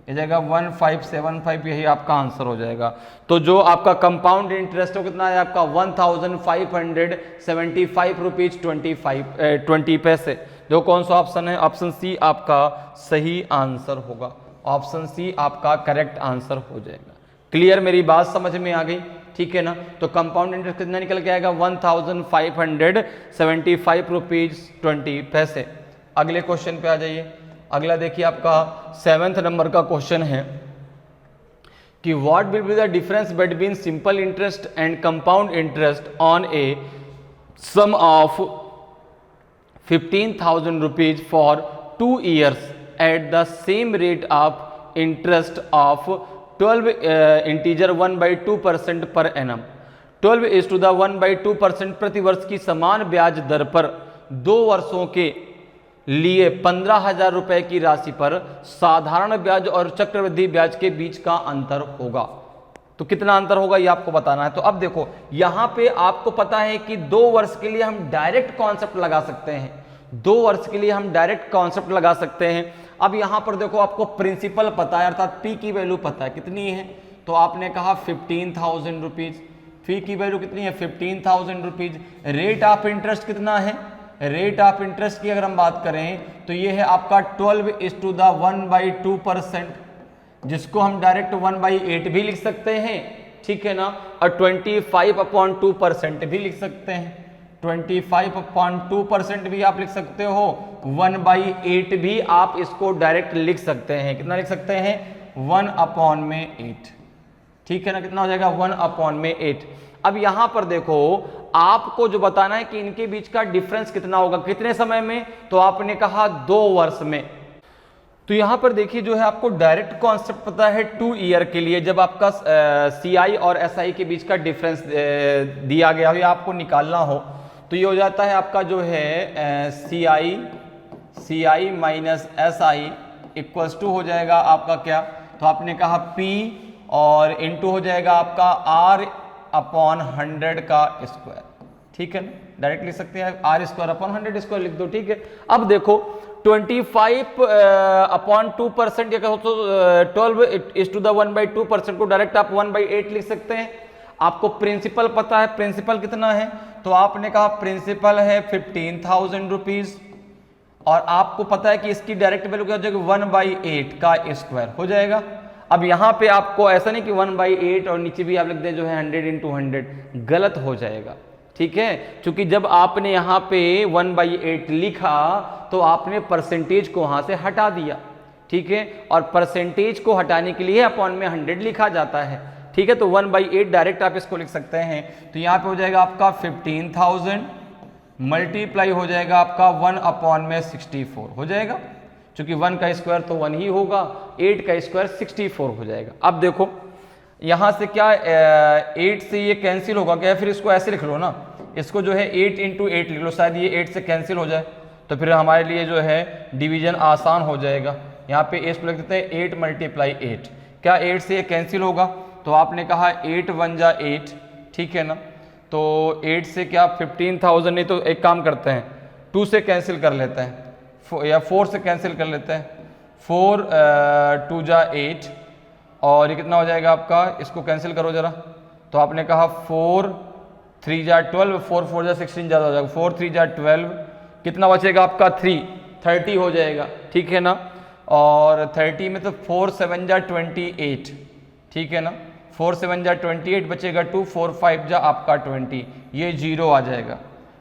ये जाएगा 1575, यही आपका आंसर हो जाएगा। तो जो आपका कंपाउंड इंटरेस्ट हो कितना है आपका 1575 रुपीज़ 20 पैसे। जो कौन सा ऑप्शन है, ऑप्शन सी आपका सही आंसर होगा, ऑप्शन सी आपका करेक्ट आंसर हो जाएगा। क्लियर, मेरी बात समझ में आ गई? ठीक है ना, तो कंपाउंड इंटरेस्ट कितना निकल के आएगा 1575 रुपीज़ 20 पैसे। अगले क्वेश्चन पे आ जाइए। अगला देखिए आपका 7th नंबर का क्वेश्चन है कि what will be the difference between simple interest and compound interest on a sum of 15,000 rupees for 2 years at the same rate of interest of 12 integer 1/2% per annum. 12:1/2% प्रतिवर्ष की समान ब्याज दर पर 2 वर्षों के लिए 15,000 रुपए की राशि पर साधारण ब्याज और चक्रवृद्धि ब्याज के बीच का अंतर होगा। तो कितना अंतर होगा ये आपको बताना है। तो अब देखो यहां पे आपको पता है कि 2 वर्ष के लिए हम डायरेक्ट कॉन्सेप्ट लगा सकते हैं, 2 वर्ष के लिए हम डायरेक्ट कॉन्सेप्ट लगा सकते हैं। अब यहां पर देखो आपको प्रिंसिपल पता है, अर्थात पी की वैल्यू पता है कितनी है, तो आपने कहा 15,000 रुपीज, फी की वैल्यू कितनी है 15,000 रुपीज। रेट ऑफ इंटरेस्ट कितना है, रेट ऑफ इंटरेस्ट की अगर हम बात करें तो ये है आपका 12:1/2%, जिसको हम डायरेक्ट 1/8 भी लिख सकते हैं, ठीक है ना, और 25/2% भी लिख सकते हैं, 25/2% भी आप लिख सकते हो, 1/8 भी आप इसको डायरेक्ट लिख सकते हैं। कितना लिख सकते हैं 1/8, ठीक है ना, कितना हो जाएगा 1/8। अब यहां पर देखो आपको जो बताना है कि इनके बीच का डिफरेंस कितना होगा, कितने समय में, तो आपने कहा 2 वर्ष में। तो यहाँ पर देखिए जो है आपको डायरेक्ट कॉन्सेप्ट पता है 2 ईयर के लिए, जब आपका CI और SI के बीच का डिफरेंस दिया गया हो या आपको निकालना हो, तो ये हो जाता है आपका जो है CI minus SI equals to हो जाएगा आपका क्या, तो आपने कहा P और इनटू हो जाएगा आपका R अपॉन 100 का स्क्वायर, ठीक है ना, डायरेक्ट लिख सकते हैं R स्क्वायर अपॉन 100 स्क्वायर लिख दो, ठीक है। अब देखो 25 अपॉन 2% या कहो तो 12 इज टू द 1/2% को डायरेक्ट आप 1/8 लिख सकते हैं। आपको प्रिंसिपल पता है, प्रिंसिपल कितना है, तो आपने कहा प्रिंसिपल है 15,000 रुपीज, और आपको पता है कि इसकी डायरेक्ट वैल्यू क्या हो जाएगी 1/8 का स्क्वायर हो जाएगा। अब यहां पे आपको ऐसा नहीं कि 1/8 और नीचे भी आप लिख दें जो है 100 × 100, गलत हो जाएगा, ठीक है, क्योंकि जब आपने यहाँ पे 1/8 लिखा तो आपने परसेंटेज को वहां से हटा दिया, ठीक है, और परसेंटेज को हटाने के लिए अपॉन में 100 लिखा जाता है, ठीक है, तो 1/8 डायरेक्ट आप इसको लिख सकते हैं। तो यहाँ पे हो जाएगा आपका 15,000 मल्टीप्लाई हो जाएगा आपका 1 अपॉन में 64 हो जाएगा, क्योंकि 1 का स्क्वायर तो 1 ही होगा, 8 का स्क्वायर 64 हो जाएगा। अब देखो यहां से क्या 8 से ये कैंसिल होगा क्या, फिर इसको ऐसे लिख लो ना, इसको जो है 8 × 8 लिख लो, शायद ये 8 से कैंसिल हो जाए, तो फिर हमारे लिए जो है डिवीजन आसान हो जाएगा। यहाँ पे इसको लिख देते हैं 8 × 8, क्या 8 से ये कैंसिल होगा, तो आपने कहा 8 × 1 = 8, ठीक है ना, तो 8 से क्या 15,000, नहीं तो एक काम करते हैं 2 से कैंसिल कर लेते हैं या 4 से कैंसिल कर लेते हैं, 4 × 2 = 8, और ये कितना हो जाएगा आपका, इसको कैंसिल करो जरा, तो आपने कहा 4 × 3 = 12, 4 × 4 = 16 ज़्यादा हो जाएगा, 4 × 3 = 12, कितना बचेगा आपका 30 हो जाएगा, ठीक है ना, और 30 में तो 4 × 7 = 28, ठीक है ना, 4 × 7 = 28 बचेगा 2, 4 × 5 = आपका 20, ये 0 आ जाएगा,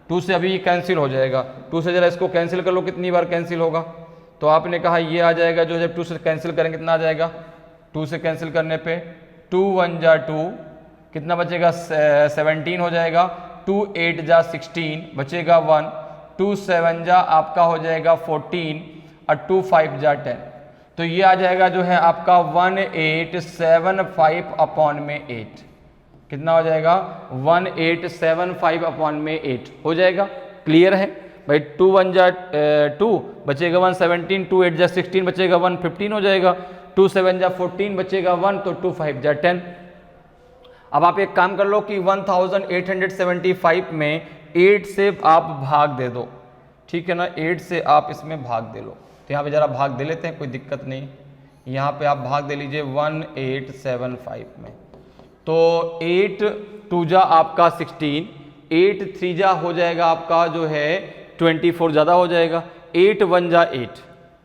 2 से अभी कैंसिल हो जाएगा, 2 से जरा इसको कैंसिल कर लो, कितनी बार कैंसिल होगा, तो आपने कहा ये आ जाएगा जो जब 2 से कैंसिल करेंगे कितना आ जाएगा, 2 से कैंसिल करने पे 2 × 1 = 2, कितना बचेगा 17 हो जाएगा, 2 × 8 = 16 बचेगा 1, 2 × 7 = आपका हो जाएगा 14, और 2 × 5 = 10, तो ये आ जाएगा जो है आपका 1875 अपॉन में 8, कितना हो जाएगा 1875 अपॉन में 8 हो जाएगा। क्लियर है भाई, 2 × 1 = 2 बचेगा 1, 17, 2 × 8 = 16 बचेगा 1, 15 हो जाएगा, 2 × 7 = 14 बचेगा 1, तो 2 × 5 = 10। अब आप एक काम कर लो कि 1875 में 8 से आप भाग दे दो, ठीक है ना, 8 से आप इसमें भाग दे लो, तो यहाँ पे जरा भाग दे लेते हैं, कोई दिक्कत नहीं, यहाँ पे आप भाग दे लीजिए 1875 में, तो 8 × 2 = आपका 16, 8 × 3 = हो जाएगा आपका जो है 24 ज़्यादा हो जाएगा, 8 × 1 = 8,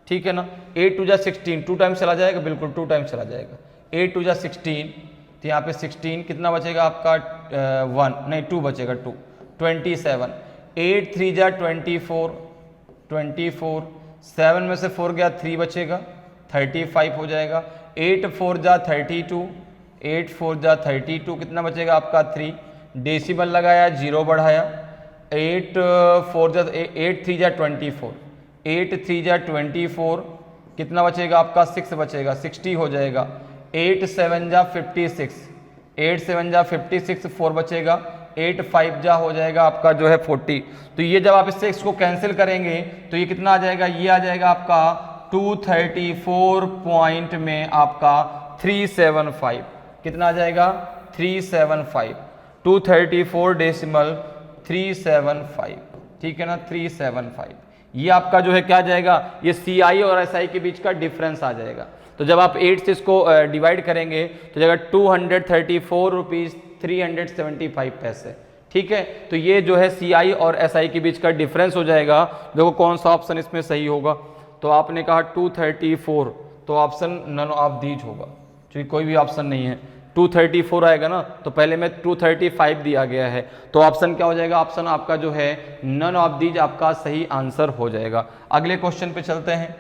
ठीक है ना, 8 × 2 = 16, 2 टाइम्स चला जाएगा, बिल्कुल 2 टाइम्स चला जाएगा, 8 × 2 = 16, तो यहाँ पे 16 कितना बचेगा आपका 1 नहीं 2 बचेगा 2, 27, 8 × 3 = 24, 24, 7 में से 4 गया 3 बचेगा 35 हो जाएगा, 8 × 4 = 32, 8 × 4 = 32, कितना बचेगा आपका 3, डेसिमल लगाया 0 बढ़ाया, 8 × 3 = 24, 8 × 3 = 24, कितना बचेगा आपका 6 बचेगा 60 हो जाएगा, 8 × 7 = 56, 8 × 7 = 56, 4 बचेगा, 8 × 5 = हो जाएगा आपका जो है 40, तो ये जब आप इससे इसको कैंसिल करेंगे तो ये कितना आ जाएगा, ये आ जाएगा आपका 234 पॉइंट में आपका 375, कितना आ जाएगा 375, 234.375, ठीक है ना 375, ये आपका जो है क्या जाएगा, ये CI और SI के बीच का डिफरेंस आ जाएगा। तो जब आप 8 से इसको डिवाइड करेंगे तो जाएगा 234 रुपीज़ 375 पैसे, ठीक है, तो ये जो है CI और SI के बीच का डिफरेंस हो जाएगा। देखो कौन सा ऑप्शन इसमें सही होगा, तो आपने कहा 234, तो ऑप्शन नन ऑफ दीज होगा, क्योंकि कोई भी ऑप्शन नहीं है, 234 आएगा ना, तो पहले में 235 दिया गया है, तो ऑप्शन क्या हो जाएगा, ऑप्शन आपका जो है नन ऑफ दीज आपका सही आंसर हो जाएगा। अगले क्वेश्चन पे चलते हैं।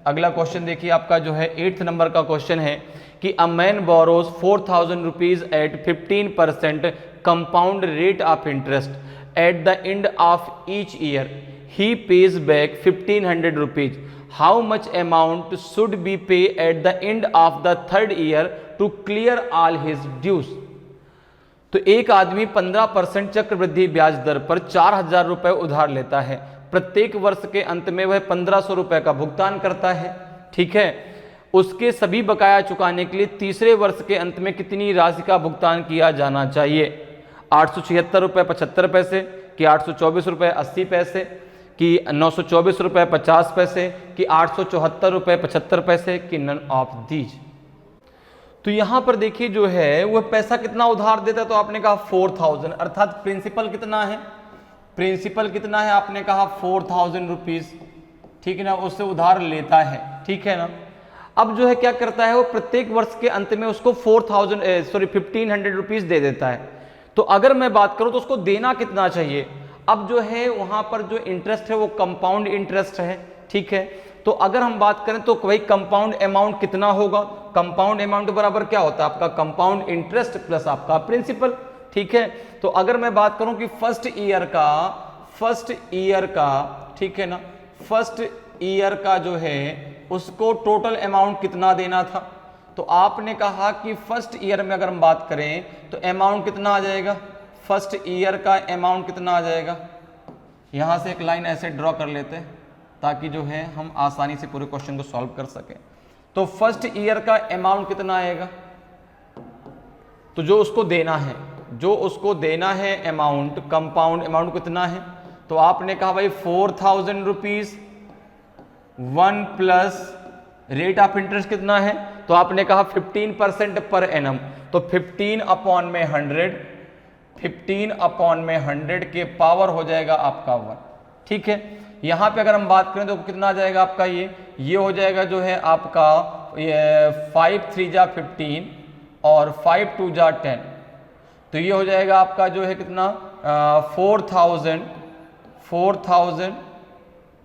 अगला क्वेश्चन देखिए आपका जो है 8th नंबर का क्वेश्चन है कि a man borrows 4,000 rupees at 15% compound rate of interest at the end of each year, he pays back 1500 rupees, how much amount should be pay at the end of the third year to clear all his dues. तो एक आदमी 15% चक्रवृद्धि ब्याज दर पर 4000 रुपए उधार लेता है, प्रत्येक वर्ष के अंत में वह 1500 रुपए का भुगतान करता है, ठीक है। उसके सभी बकाया चुकाने के लिए तीसरे वर्ष के अंत में कितनी राशि का भुगतान किया जाना चाहिए? 876 रुपये 75 पैसे, कि 824 रुपये 80 पैसे, कि 924 रुपये 50 पैसे, कि 874 रुपये 75 पैसे, कि नन ऑफ दीज। तो यहां पर देखिए जो है वह पैसा कितना उधार देता है, तो आपने कहा 4000, अर्थात प्रिंसिपल कितना है, प्रिंसिपल कितना है आपने कहा 4000 रुपीज, ठीक है ना, उससे उधार लेता है, ठीक है ना। अब जो है क्या करता है वो प्रत्येक वर्ष के अंत में उसको 1500 रुपीज दे देता है। तो अगर मैं बात करूं तो उसको देना कितना चाहिए? अब जो है वहां पर जो इंटरेस्ट है वो कंपाउंड इंटरेस्ट है, ठीक है। तो अगर हम बात करें तो भाई कंपाउंड अमाउंट कितना होगा? कंपाउंड अमाउंट बराबर क्या होता है आपका? कंपाउंड इंटरेस्ट प्लस आपका प्रिंसिपल, ठीक है। तो अगर मैं बात करूं कि फर्स्ट ईयर का, ठीक है ना, फर्स्ट ईयर का जो है उसको टोटल अमाउंट कितना देना था, तो आपने कहा कि फर्स्ट ईयर में अगर हम बात करें तो अमाउंट कितना आ जाएगा? फर्स्ट ईयर का अमाउंट कितना आ जाएगा? यहां से एक लाइन ऐसे ड्रॉ कर लेते हैं ताकि जो है हम आसानी से पूरे क्वेश्चन को सॉल्व कर सकें। तो फर्स्ट ईयर का अमाउंट कितना आएगा? तो जो उसको देना है अमाउंट, कंपाउंड अमाउंट कितना है? तो आपने कहा भाई 4000 rupees 1 plus rate of interest कितना है? तो आपने कहा 15% पर एनम, तो 15 अपॉन में 100 के पावर हो जाएगा आपका 1, ठीक है। यहां पे अगर हम बात करें तो कितना आ जाएगा आपका? ये हो जाएगा जो है आपका 5 3 जा 15 और 5 2 जा 10, तो ये हो जाएगा आपका जो है कितना 4000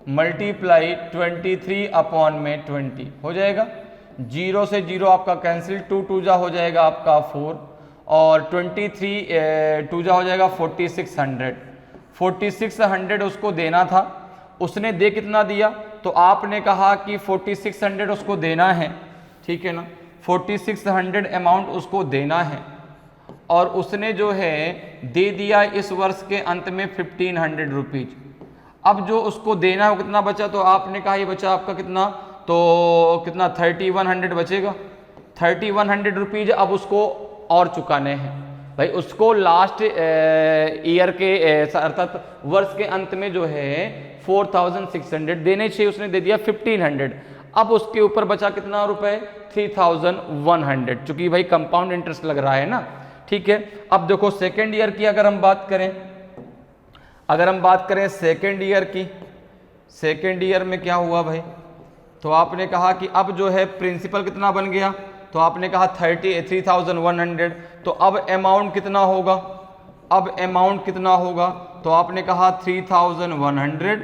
मल्टीप्लाई 23 अपॉन में 20 हो जाएगा। 0 से 0 आपका कैंसिल, 2 2 जा हो जाएगा आपका 4 और 23 2 जा हो जाएगा 4600 उसको देना था, उसने दे कितना दिया? तो आपने कहा कि 4600 उसको देना है, ठीक है ना, 4600 अमाउंट उसको देना है और उसने जो है दे दिया इस वर्ष के अंत में 1500 रुपीज। अब जो उसको देना है कितना बचा? तो आपने कहा ये बचा आपका कितना, तो कितना 3100 बचेगा, 3100 रुपीज अब उसको और चुकाने हैं भाई। उसको लास्ट ईयर के अर्थात वर्ष के अंत में जो है 4600 देने चाहिए, उसने दे दिया 1500। अब उसके ऊपर बचा कितना रुपए? 3100, चूंकि भाई कंपाउंड इंटरेस्ट लग रहा है ना, ठीक है। अब देखो सेकेंड ईयर की अगर हम बात करें सेकेंड ईयर की, सेकेंड ईयर में क्या हुआ भाई? तो आपने कहा कि अब जो है प्रिंसिपल कितना बन गया? तो आपने कहा 33,100, तो अब अमाउंट कितना होगा? तो आपने कहा 3100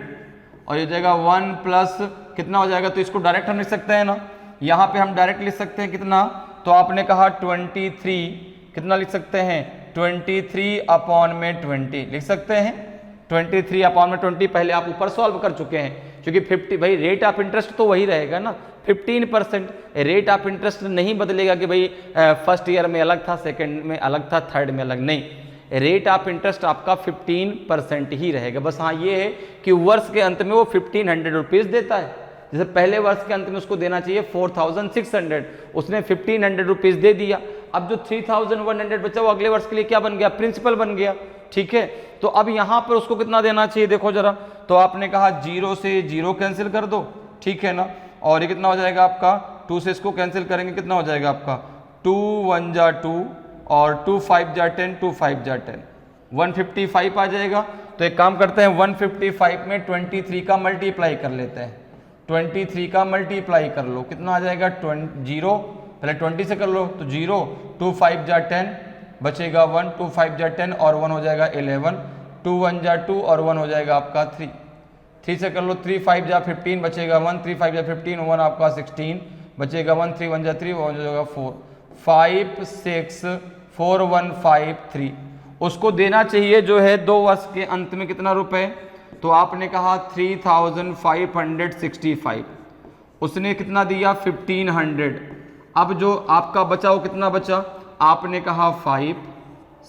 और ये जाएगा 1 प्लस कितना हो जाएगा? तो इसको डायरेक्ट हम लिख सकते हैं ना, यहाँ पे हम डायरेक्ट लिख सकते हैं कितना? तो आपने कहा 23, कितना लिख सकते हैं? 23 अपॉन में 20 लिख सकते हैं, 23 अपॉन में 20। पहले आप ऊपर सॉल्व कर चुके हैं, क्योंकि 50 भाई रेट ऑफ इंटरेस्ट तो वही रहेगा ना, 15%। रेट ऑफ इंटरेस्ट नहीं बदलेगा कि भाई फर्स्ट ईयर में अलग था, सेकंड में अलग था, थर्ड में अलग नहीं। रेट ऑफ इंटरेस्ट आपका 15% ही रहेगा। बस हाँ ये है कि वर्ष के अंत में वो 1500 रुपीज देता है। जैसे पहले वर्ष के अंत में उसको देना चाहिए 4600, उसने 1500 रुपीज दे दिया। अब जो 3100 बचा वो अगले वर्ष के लिए क्या बन गया? प्रिंसिपल बन गया, ठीक है। तो अब यहां पर उसको कितना देना चाहिए देखो जरा, तो आपने कहा 0 से 0 कैंसिल कर दो, ठीक है ना, और ये कितना हो जाएगा आपका? 2 से इसको कैंसिल करेंगे, कितना हो जाएगा आपका? 2 1 जा 2 और 2 5 जा 10, 2 5 जा 10, 155 आ जाएगा। तो एक काम करते हैं 155 में 23 का मल्टीप्लाई कर लेते हैं, 23 का मल्टीप्लाई कर लो, कितना आ जाएगा? 0 पहले 20 से कर लो, तो 0 2 5 जा 10 बचेगा 1, 2 5 जा 10 और 1 हो जाएगा 11, 2 1 जा 2 और 1 हो जाएगा आपका 3, 3 से कर लो, 3 5 जा 15 बचेगा 1, 3 5 जा 15, 1 आपका 16 बचेगा 1, 3 1 जा 3 1 हो जाएगा 4, 5 6 4 1 5 3। उसको देना चाहिए जो है 2 वर्ष के अंत में कितना रुपए? तो आपने कहा 3565, उसने कितना दिया 1500। अब जो आपका बचा वो कितना बचा, आपने कहा 5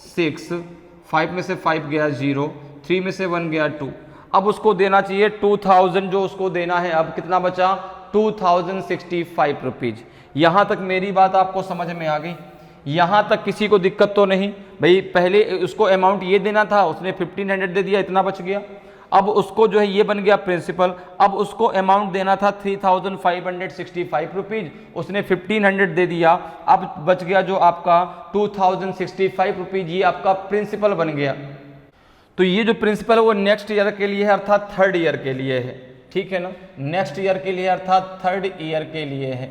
6, 5 में से 5 गया 0, 3 में से 1 गया 2। अब उसको देना चाहिए 2000, जो उसको देना है अब कितना बचा 2065 रुपीज। यहाँ तक मेरी बात आपको समझ में आ गई? यहाँ तक किसी को दिक्कत तो नहीं भाई? पहले उसको अमाउंट ये देना था, उसने 1500 दे दिया, इतना बच गया। अब उसको जो है ये बन गया प्रिंसिपल, अब उसको अमाउंट देना था 3565 रुपीज, उसने 1500 दे दिया, अब बच गया जो आपका 2065 रुपीज, ये आपका प्रिंसिपल बन गया। तो ये जो प्रिंसिपल है वो नेक्स्ट ईयर के लिए है, अर्थात थर्ड ईयर के लिए है, ठीक है ना, नेक्स्ट ईयर के लिए अर्थात थर्ड ईयर के लिए है।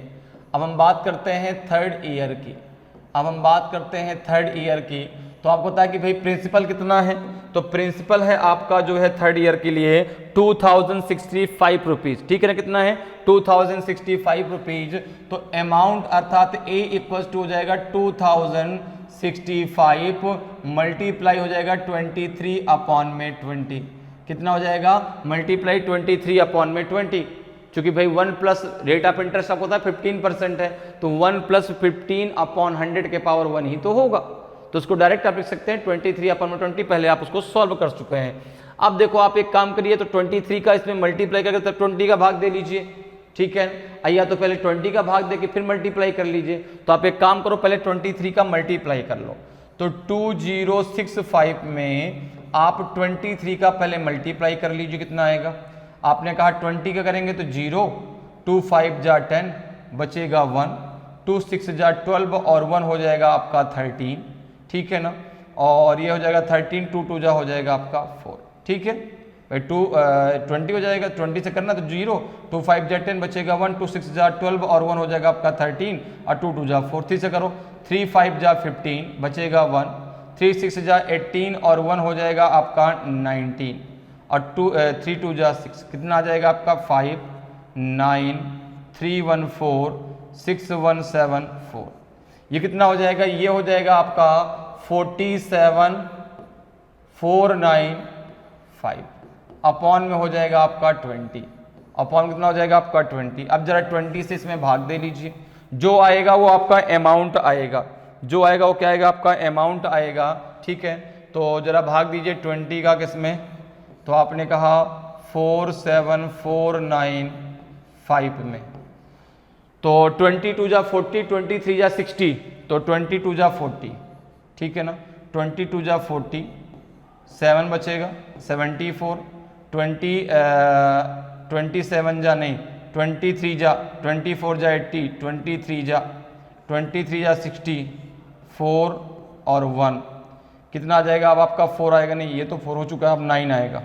अब हम बात करते हैं थर्ड ईयर की, अब हम बात करते हैं थर्ड ईयर की। तो आपको पता है कि भाई प्रिंसिपल कितना है, तो प्रिंसिपल है आपका जो है थर्ड ईयर के लिए 2065 रुपीज, ठीक है ना, कितना है 2065 रुपीज। तो अमाउंट अर्थात A इक्वल टू हो जाएगा 2065 मल्टीप्लाई हो जाएगा 23/20, कितना हो जाएगा मल्टीप्लाई 23/20, क्योंकि भाई 1 प्लस रेट ऑफ इंटरेस्ट आपको पता है 15% है, तो 1 + 15/100 के पावर 1 ही तो होगा। तो उसको डायरेक्ट आप लिख सकते हैं 23/20, पहले आप उसको सॉल्व कर चुके हैं। अब देखो आप एक काम करिए, तो 23 का इसमें मल्टीप्लाई करके तब 20 का भाग दे लीजिए, ठीक है। आइए तो पहले 20 का भाग देके फिर मल्टीप्लाई कर लीजिए। तो आप एक काम करो, पहले 23 का मल्टीप्लाई कर लो। तो 2065 में आप 23 का पहले मल्टीप्लाई कर लीजिए, कितना आएगा। आपने कहा 20 का करेंगे तो 0, 2 5 जा 10, बचेगा 1, 2 6 जा 12 और 1 हो जाएगा आपका 13, ठीक है ना। और ये हो जाएगा 13, 2 2 जा हो जाएगा आपका 4, ठीक है भाई। 20 हो जाएगा, 20 से करना तो 0, 2 5 जा 10, बचेगा 1, 2 6 जा 12 और 1 हो जाएगा आपका 13 और 2 2 जा 4, 3 से करो, 3 5 जा 15, बचेगा 1, 3 6 जा 18 और 1 हो जाएगा आपका 19 और 3 2 जा 6, कितना आ जाएगा आपका 5 9 3 1 4 6 1 7 4। ये कितना हो जाएगा, ये हो जाएगा आपका 47495 अपॉन में हो जाएगा आपका 20, अपॉन कितना हो जाएगा आपका 20। अब जरा 20 से इसमें भाग दे लीजिए, जो आएगा वो आपका अमाउंट आएगा, जो आएगा वो क्या आएगा आपका अमाउंट आएगा, ठीक है। तो जरा भाग दीजिए 20 का किसमें, तो आपने कहा 47495 में। तो 22 जा 40, 23 जा 60, तो 22 जा 40, ठीक है ना, 22 जा 40, 7 बचेगा 74, 27 जा नहीं 23 जा 24 जा 80, 23 जा 60, 4 और 1 कितना आ जाएगा। अब आपका 4 आएगा नहीं, ये तो 4 हो चुका है, अब 9 आएगा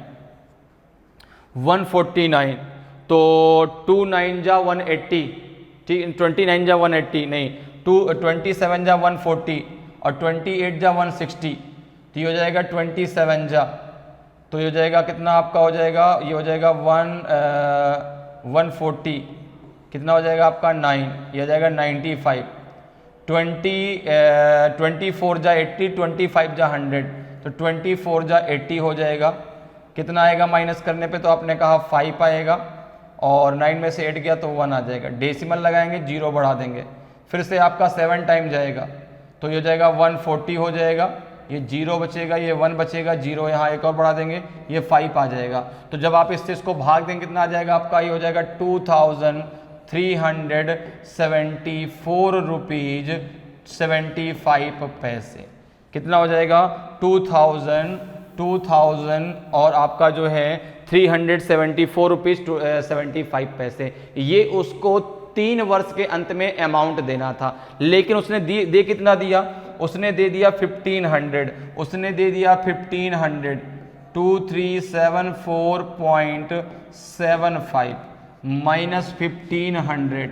149। तो 2 9 जा 180, ठीक, 29 जा 180 नहीं, 27 जा 140 और 28 जा 160, तो ये हो जाएगा 27 जा, तो ये हो जाएगा कितना आपका हो जाएगा, ये हो जाएगा 140, कितना हो जाएगा आपका 9, ये हो जाएगा 95, 24 जा 80, 25 जा 100, तो 24 जा 80 हो जाएगा, कितना आएगा माइनस करने पे, तो आपने कहा 5 आएगा और 9 में से 8 गया तो 1 आ जाएगा। डेसिमल लगाएंगे, 0 बढ़ा देंगे, फिर से आपका 7 टाइम जाएगा, तो ये हो जाएगा 140 हो जाएगा, ये 0 बचेगा, ये 1 बचेगा, 0 यहाँ एक और बढ़ा देंगे, ये 5 आ जाएगा। तो जब आप इससे इसको भाग देंगे कितना आ जाएगा आपका, ये हो जाएगा 2374 रुपीज 75 पैसे, कितना हो जाएगा 2000 और आपका जो है 374 रुपीज 75 पैसे। ये उसको 3 वर्ष के अंत में अमाउंट देना था, लेकिन उसने दे कितना दिया, उसने दे दिया 1500, उसने दे दिया 1500, 2374.75 माइनस 1500।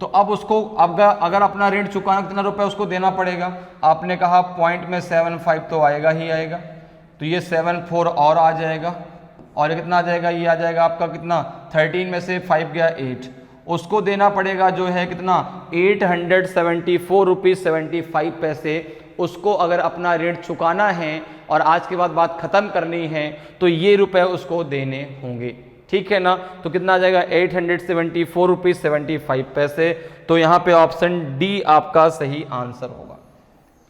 तो अब उसको अगर अपना ऋण चुकाना कितना रुपए उसको देना पड़ेगा, आपने कहा पॉइंट में 75 तो आएगा ही आएगा, तो ये 74 और आ जाएगा, और कितना आ जाएगा, ये आ जाएगा आपका कितना 13 में से 5 गया 8, उसको देना पड़ेगा जो है कितना 874 रुपीज 75 पैसे उसको अगर अपना ऋण चुकाना है और आज के बाद बात खत्म करनी है तो ये रुपए उसको देने होंगे, ठीक है ना। तो कितना आ जाएगा 874 रुपीज 75 पैसे। तो यहाँ पे ऑप्शन डी आपका सही आंसर होगा,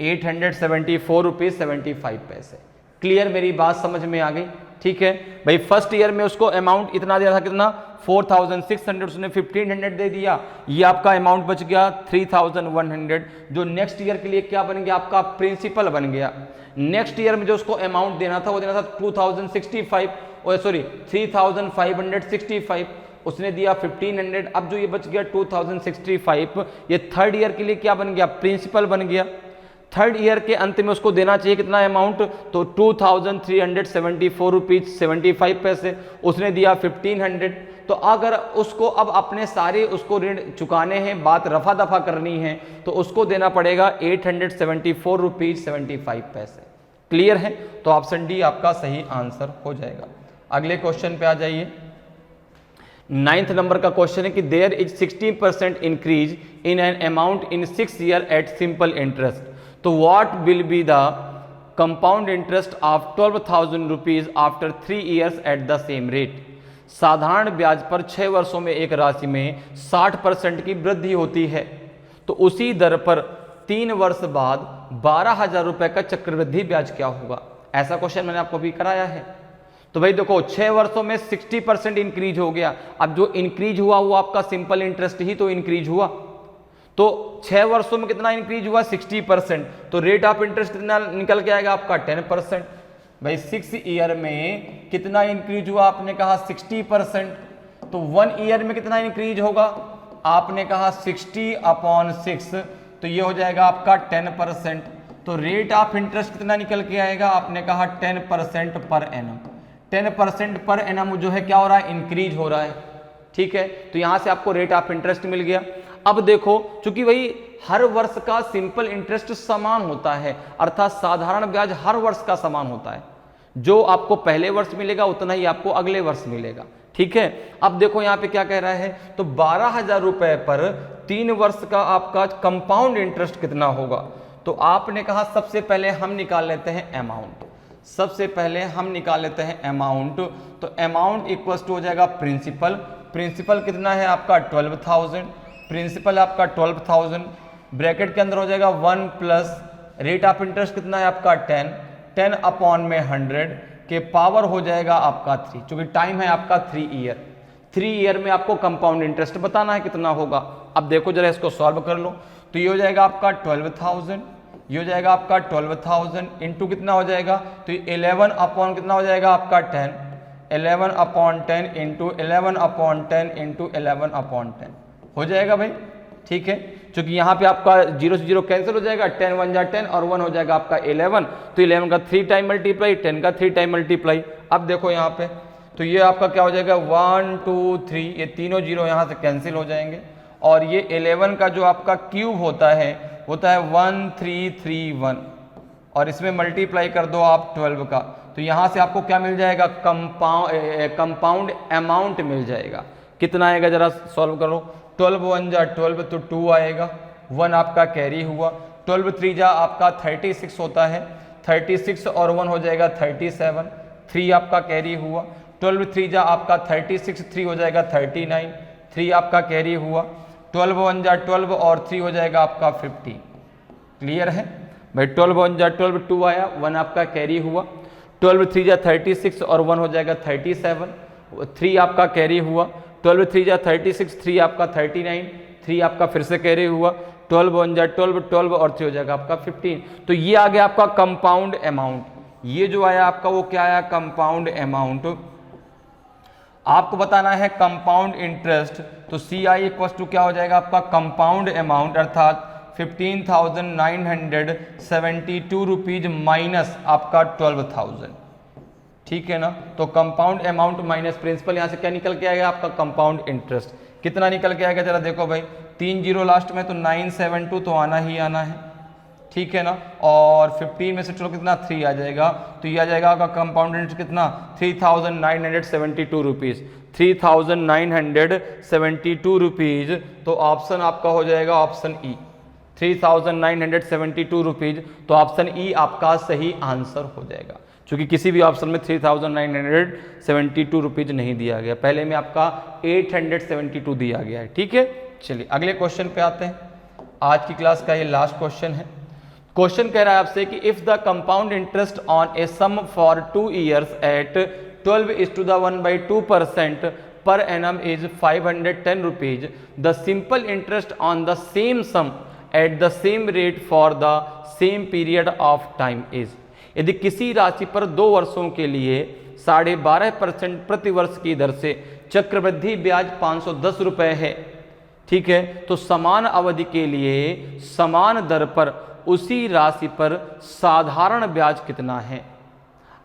874 रुपीज 75 पैसे। क्लियर, मेरी बात समझ में आ गई, ठीक है भाई। फर्स्ट ईयर में उसको अमाउंट इतना दिया था, कितना 4600, उसने 1500 दे दिया, ये आपका अमाउंट बच गया 3100, जो नेक्स्ट ईयर के लिए क्या बन गया आपका प्रिंसिपल बन गया। नेक्स्ट ईयर में जो उसको अमाउंट देना था वो देना था 2065, सॉरी 3565, उसने दिया 1500, अब जो ये बच गया 2065, ये थर्ड ईयर के लिए क्या बन गया प्रिंसिपल बन गया। थर्ड ईयर के अंत में उसको देना चाहिए कितना अमाउंट, तो 2374 रुपीज 75 पैसे, उसने दिया 1500। तो अगर उसको अब अपने सारे उसको ऋण चुकाने हैं, बात रफा दफा करनी है, तो उसको देना पड़ेगा 874 रुपीज 75 पैसे। क्लियर है, तो ऑप्शन डी आपका सही आंसर हो जाएगा। अगले क्वेश्चन पे आ जाइए। 9th नंबर का क्वेश्चन है कि there is 16% increase in an amount in 6 year at simple interest, तो what will be the compound interest of 12,000 rupees after 3 years at the same rate. साधारण ब्याज पर 6 वर्षों में एक राशि में 60% की वृद्धि होती है, तो उसी दर पर 3 वर्ष बाद 12,000 रुपए का चक्रवृद्धि ब्याज क्या होगा। ऐसा क्वेश्चन मैंने आपको भी कराया है। तो भाई देखो 6 वर्षों में 60% इंक्रीज हो गया, अब जो इंक्रीज हुआ वो आपका सिंपल इंटरेस्ट ही तो इंक्रीज हुआ, तो 6 वर्षों में कितना इंक्रीज हुआ 60%, तो रेट ऑफ इंटरेस्ट कितना निकल के आएगा आपका 10%। भाई 6 ईयर में कितना इंक्रीज हुआ, आपने कहा 60%, तो 1 ईयर में कितना इंक्रीज होगा, आपने कहा 60/6, तो ये हो जाएगा आपका 10%। तो रेट ऑफ इंटरेस्ट कितना निकल के आएगा, आपने कहा 10% पर एनम। 10% पर एनम जो है क्या हो रहा है, इंक्रीज हो रहा है, ठीक है। तो यहां से आपको रेट ऑफ इंटरेस्ट मिल गया। अब देखो चूंकि भाई हर वर्ष का सिंपल इंटरेस्ट समान होता है, अर्थात साधारण ब्याज हर वर्ष का समान होता है, जो आपको पहले वर्ष मिलेगा उतना ही आपको अगले वर्ष मिलेगा, ठीक है। अब देखो यहां पे क्या कह रहा है, तो 12,000 रुपए पर 3 वर्ष का आपका कंपाउंड इंटरेस्ट कितना होगा। तो आपने कहा सबसे पहले हम निकाल लेते हैं अमाउंट, सबसे पहले हम निकाल लेते हैं अमाउंट। तो अमाउंट इक्वल्स टू हो जाएगा प्रिंसिपल, प्रिंसिपल कितना है आपका 12,000, प्रिंसिपल आपका 12,000, ब्रैकेट के अंदर हो जाएगा 1 प्लस रेट ऑफ इंटरेस्ट कितना है आपका 10 अपॉन में 100 के पावर हो जाएगा आपका 3, क्योंकि टाइम है आपका 3 ईयर। 3 ईयर में आपको कंपाउंड इंटरेस्ट बताना है कितना होगा। अब देखो जरा इसको सॉल्व कर लो, तो ये हो जाएगा आपका 12,000, ये हो जाएगा आपका 12,000 इंटू कितना हो जाएगा, तो 11 अपॉन कितना हो जाएगा आपका 10, 11/10 इंटू 11/10 इंटू 11/10 हो जाएगा भाई, ठीक है। क्योंकि यहाँ पे आपका 0 से 0 कैंसिल हो जाएगा, 10 1 जा 10 और 1 हो जाएगा आपका 11, तो 11 का 3 टाइम मल्टीप्लाई, 10 का 3 टाइम मल्टीप्लाई। अब देखो यहाँ पे तो ये आपका क्या हो जाएगा 1 2 3, ये तीनों 0 यहाँ से कैंसिल हो जाएंगे, और ये 11 का जो आपका क्यूब होता है 1331, और इसमें मल्टीप्लाई कर दो आप 12 का, तो यहाँ से आपको क्या मिल जाएगा, कंपाउंड अमाउंट मिल जाएगा। कितना आएगा जरा सॉल्व करो, 12 1 जा 12 तो 2 आएगा, 1 आपका कैरी हुआ, 12 3 जा आपका 36 होता है, 36 और 1 हो जाएगा 37, 3 आपका कैरी हुआ, 12 3 जा आपका 36, 3 हो जाएगा 39, 3 आपका कैरी हुआ, 12 1 जा 12 और 3 हो जाएगा आपका 50। क्लियर है भाई, 12 1 जा 12 2 आया, 1 आपका कैरी हुआ, 12 3 जा 36 और 1 हो जाएगा 37, 3 आपका कैरी हुआ, 12 3 जा 36, 3 आपका 39, 3 आपका फिर से कैरी हुआ, 12 1 जा 12, 12 और 3 हो जाएगा आपका 15। तो ये आ गया आपका कंपाउंड अमाउंट, ये जो आया आपका वो क्या आया, कंपाउंड अमाउंट। आपको बताना है कंपाउंड इंटरेस्ट, तो CI इक्वल टू क्या हो जाएगा आपका कंपाउंड अमाउंट, अर्थात 15,972 रुपीज माइनस आपका 12,000, ठीक है ना। तो कंपाउंड अमाउंट माइनस प्रिंसिपल, यहाँ से क्या निकल के आएगा आपका कंपाउंड इंटरेस्ट, कितना निकल के आएगा जरा देखो भाई, 3 0 लास्ट में, तो 972 तो आना ही आना है, ठीक है ना। और 15 में से चलो कितना 3 आ जाएगा, तो ये आ जाएगा आपका कंपाउंड इंटरेस्ट कितना 3,972 रुपीज़, 3,972 रुपीज़। तो ऑप्शन आपका हो जाएगा ऑप्शन ई, 3,972 रुपीज। तो ऑप्शन ई आपका सही आंसर हो जाएगा, क्योंकि किसी भी ऑप्शन में 3,972 रुपीज नहीं दिया गया, पहले में आपका 872 दिया गया है। ठीक है, चलिए अगले क्वेश्चन पे आते हैं। आज की क्लास का ये लास्ट क्वेश्चन है। क्वेश्चन कह रहा है आपसे कि if the compound interest on a sum for 2 years at 12:1/2% per annum is 510 rupees, the simple interest on the same sum at the same rate for the same period of time is। यदि किसी राशि पर 2 वर्षों के लिए 12.5% प्रति वर्ष की दर से चक्रवृद्धि ब्याज 510 रुपए है, ठीक है, तो समान अवधि के लिए समान दर पर उसी राशि पर साधारण ब्याज कितना है।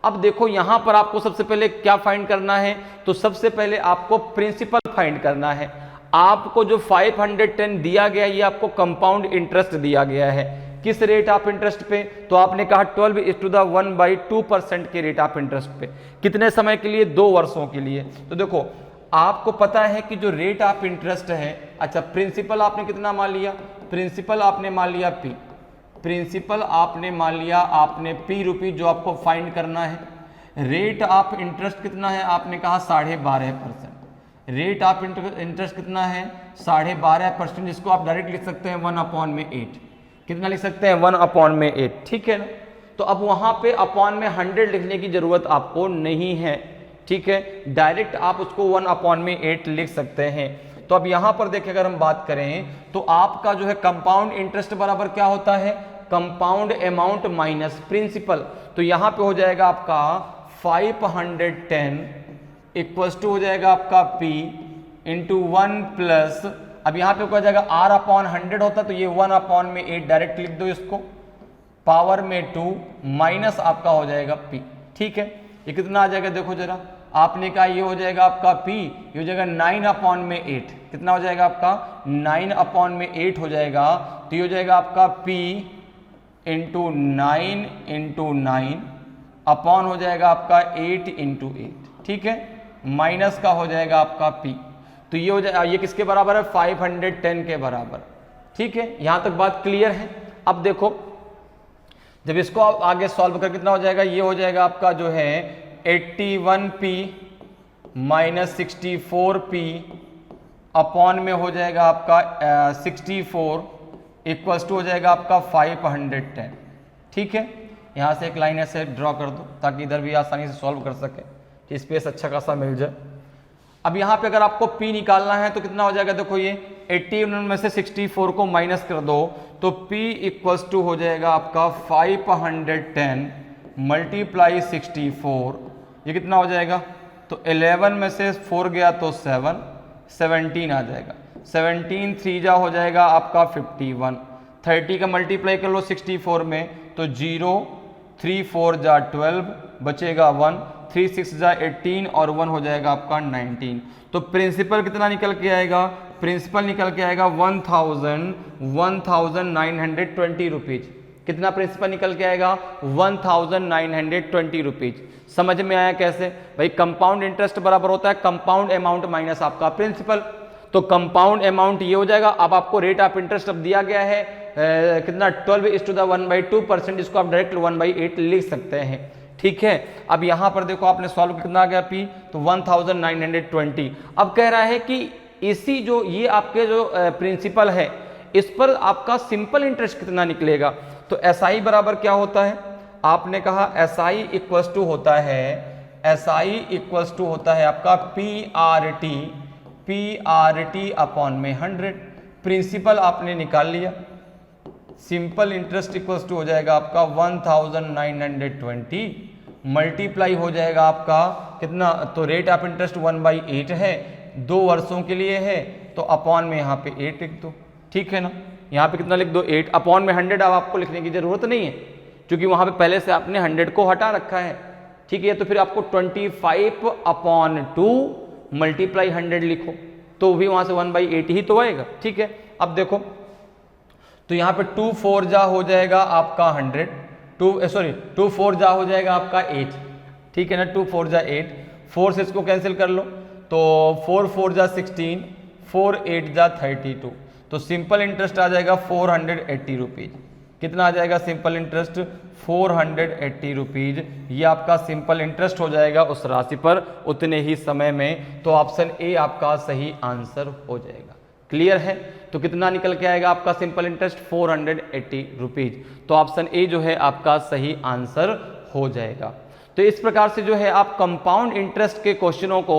अब देखो यहां पर आपको सबसे पहले क्या फाइंड करना है, तो सबसे पहले आपको प्रिंसिपल फाइंड करना है। आपको जो 510 दिया गया ये आपको कंपाउंड इंटरेस्ट दिया गया है। किस रेट ऑफ इंटरेस्ट पे, तो आपने कहा 12:1/2% के रेट ऑफ इंटरेस्ट पे। कितने समय के लिए, 2 वर्षों के लिए। तो देखो आपको पता है कि जो रेट ऑफ इंटरेस्ट है, अच्छा प्रिंसिपल आपने कितना मान लिया, प्रिंसिपल आपने मान लिया P, प्रिंसिपल आपने मान लिया आपने P रुपीज जो आपको फाइंड करना है। रेट ऑफ इंटरेस्ट कितना है, आपने कहा 12.5%। रेट ऑफ इंटरेस्ट कितना है, 12.5%, जिसको आप डायरेक्ट लिख सकते हैं 1/8। कितना लिख सकते हैं, 1/8, ठीक है ना। तो अब वहां पे अपॉन में 100 लिखने की जरूरत आपको नहीं है, ठीक है, डायरेक्ट आप उसको 1/8 लिख सकते हैं। तो अब यहां पर देखिए अगर हम बात करें तो आपका जो है कंपाउंड इंटरेस्ट बराबर क्या होता है, कंपाउंड अमाउंट माइनस प्रिंसिपल। तो यहां पे हो जाएगा आपका 510 इक्वल्स टू हो जाएगा आपका P इंटू 1 प्लस, अब यहां पे हो जाएगा R/100 होता तो ये 1/8 डायरेक्ट लिख दो इसको, पावर में 2 माइनस आपका हो जाएगा P, ठीक है। ये कितना आ जाएगा देखो जरा, आपने कहा ये हो जाएगा आपका P, ये हो जाएगा 9/8। कितना हो जाएगा आपका 9/8 हो जाएगा। तो ये हो जाएगा आपका P इंटू 9 अपॉन हो जाएगा आपका 8 ठीक है, माइनस का हो जाएगा आपका P। तो ये हो जाएगा, ये किसके बराबर है, 510 के बराबर, ठीक है। यहां तक बात क्लियर है। अब देखो जब इसको आप आगे सॉल्व कर कितना हो जाएगा, ये हो जाएगा आपका जो है 81P माइनस 64P अपॉन में हो जाएगा आपका 64 इक्वल्स टू हो जाएगा आपका 510, ठीक है। यहाँ से एक लाइन ऐसे ड्रॉ कर दो ताकि इधर भी आसानी से सॉल्व कर सके, कि स्पेस अच्छा खासा मिल जाए। अब यहाँ पे अगर आपको P निकालना है तो कितना हो जाएगा, देखो ये 81 में से 64 को माइनस कर दो तो P इक्वल्स टू हो जाएगा आपका 510 मल्टीप्लाई 64, ये कितना हो जाएगा, तो 11 में से 4 गया तो 7, 17 आ जाएगा। 17 3 जा हो जाएगा आपका 51, 30 का मल्टीप्लाई कर लो 64 में तो 0, 3 4 जा 12 बचेगा 1, 3 6 जा 18 और 1 हो जाएगा आपका 19। तो प्रिंसिपल कितना निकल के आएगा, प्रिंसिपल निकल के आएगा 1920 रुपीज। कितना प्रिंसिपल निकल के आएगा, 1920 रुपीज। समझ में आया कैसे भाई, कंपाउंड इंटरेस्ट बराबर होता है कंपाउंड अमाउंट माइनस आपका प्रिंसिपल। तो कंपाउंड अमाउंट ये हो जाएगा। अब आपको रेट ऑफ इंटरेस्ट अब दिया गया है कितना, 12:1/2%, जिसको आप डायरेक्ट 1/8 लिख सकते हैं, ठीक है। अब यहां पर देखो आपने सॉल्व कितना आ गया P, तो 1920। अब कह रहा है कि इसी जो ये आपके जो प्रिंसिपल है इस पर आपका सिंपल इंटरेस्ट कितना निकलेगा। तो SI बराबर क्या होता है, आपने कहा SI इक्वल्स टू होता है, SI इक्वल्स टू होता है आपका PRT अपॉन में 100। प्रिंसिपल आपने निकाल लिया, सिंपल इंटरेस्ट इक्वल्स टू हो जाएगा आपका 1920 मल्टीप्लाई हो जाएगा आपका कितना, तो रेट ऑफ इंटरेस्ट 1/8 है, 2 वर्षों के लिए है, तो अपॉन में यहाँ पे 8 लिख दो, ठीक है ना। यहाँ पे कितना लिख दो 8, अपॉन में 100 अब आपको लिखने की जरूरत नहीं है क्योंकि वहाँ पे पहले से आपने 100 को हटा रखा है, ठीक है। तो फिर आपको 25/2 मल्टीप्लाई 100 लिखो तो भी वहाँ से 1/8 ही तो आएगा, ठीक है। अब देखो तो यहाँ पे 2 4 जा हो जाएगा आपका 100, 2 4 जा हो जाएगा आपका 8, ठीक है ना। 2 4 जा 8, 4 से इसको कैंसिल कर लो तो 4 4 जा 16, 4 8 जा 32। तो सिंपल इंटरेस्ट आ जाएगा 480 रुपीज। कितना आ जाएगा सिंपल इंटरेस्ट? 480 रुपीज। ये आपका सिंपल इंटरेस्ट हो जाएगा उस राशि पर उतने ही समय में। तो ऑप्शन ए आपका सही आंसर हो जाएगा। क्लियर है? तो कितना निकल के आएगा आपका सिंपल इंटरेस्ट? 480 रुपीज। तो ऑप्शन ए जो है आपका सही आंसर हो जाएगा। तो इस प्रकार से जो है आप कंपाउंड इंटरेस्ट के क्वेश्चनों को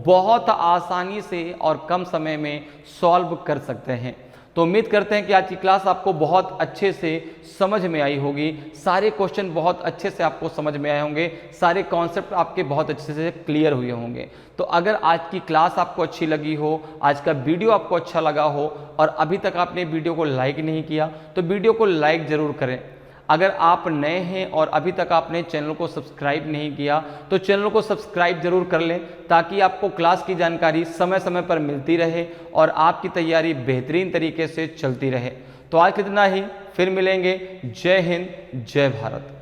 बहुत आसानी से और कम समय में सॉल्व कर सकते हैं। तो उम्मीद करते हैं कि आज की क्लास आपको बहुत अच्छे से समझ में आई होगी, सारे क्वेश्चन बहुत अच्छे से आपको समझ में आए होंगे, सारे कॉन्सेप्ट आपके बहुत अच्छे से क्लियर हुए होंगे। तो अगर आज की क्लास आपको अच्छी लगी हो, आज का वीडियो आपको अच्छा लगा हो और अभी तक आपने वीडियो को लाइक नहीं किया तो वीडियो को लाइक ज़रूर करें। अगर आप नए हैं और अभी तक आपने चैनल को सब्सक्राइब नहीं किया तो चैनल को सब्सक्राइब जरूर कर लें, ताकि आपको क्लास की जानकारी समय समय पर मिलती रहे और आपकी तैयारी बेहतरीन तरीके से चलती रहे। तो आज कितना ही, फिर मिलेंगे। जय हिंद, जय भारत।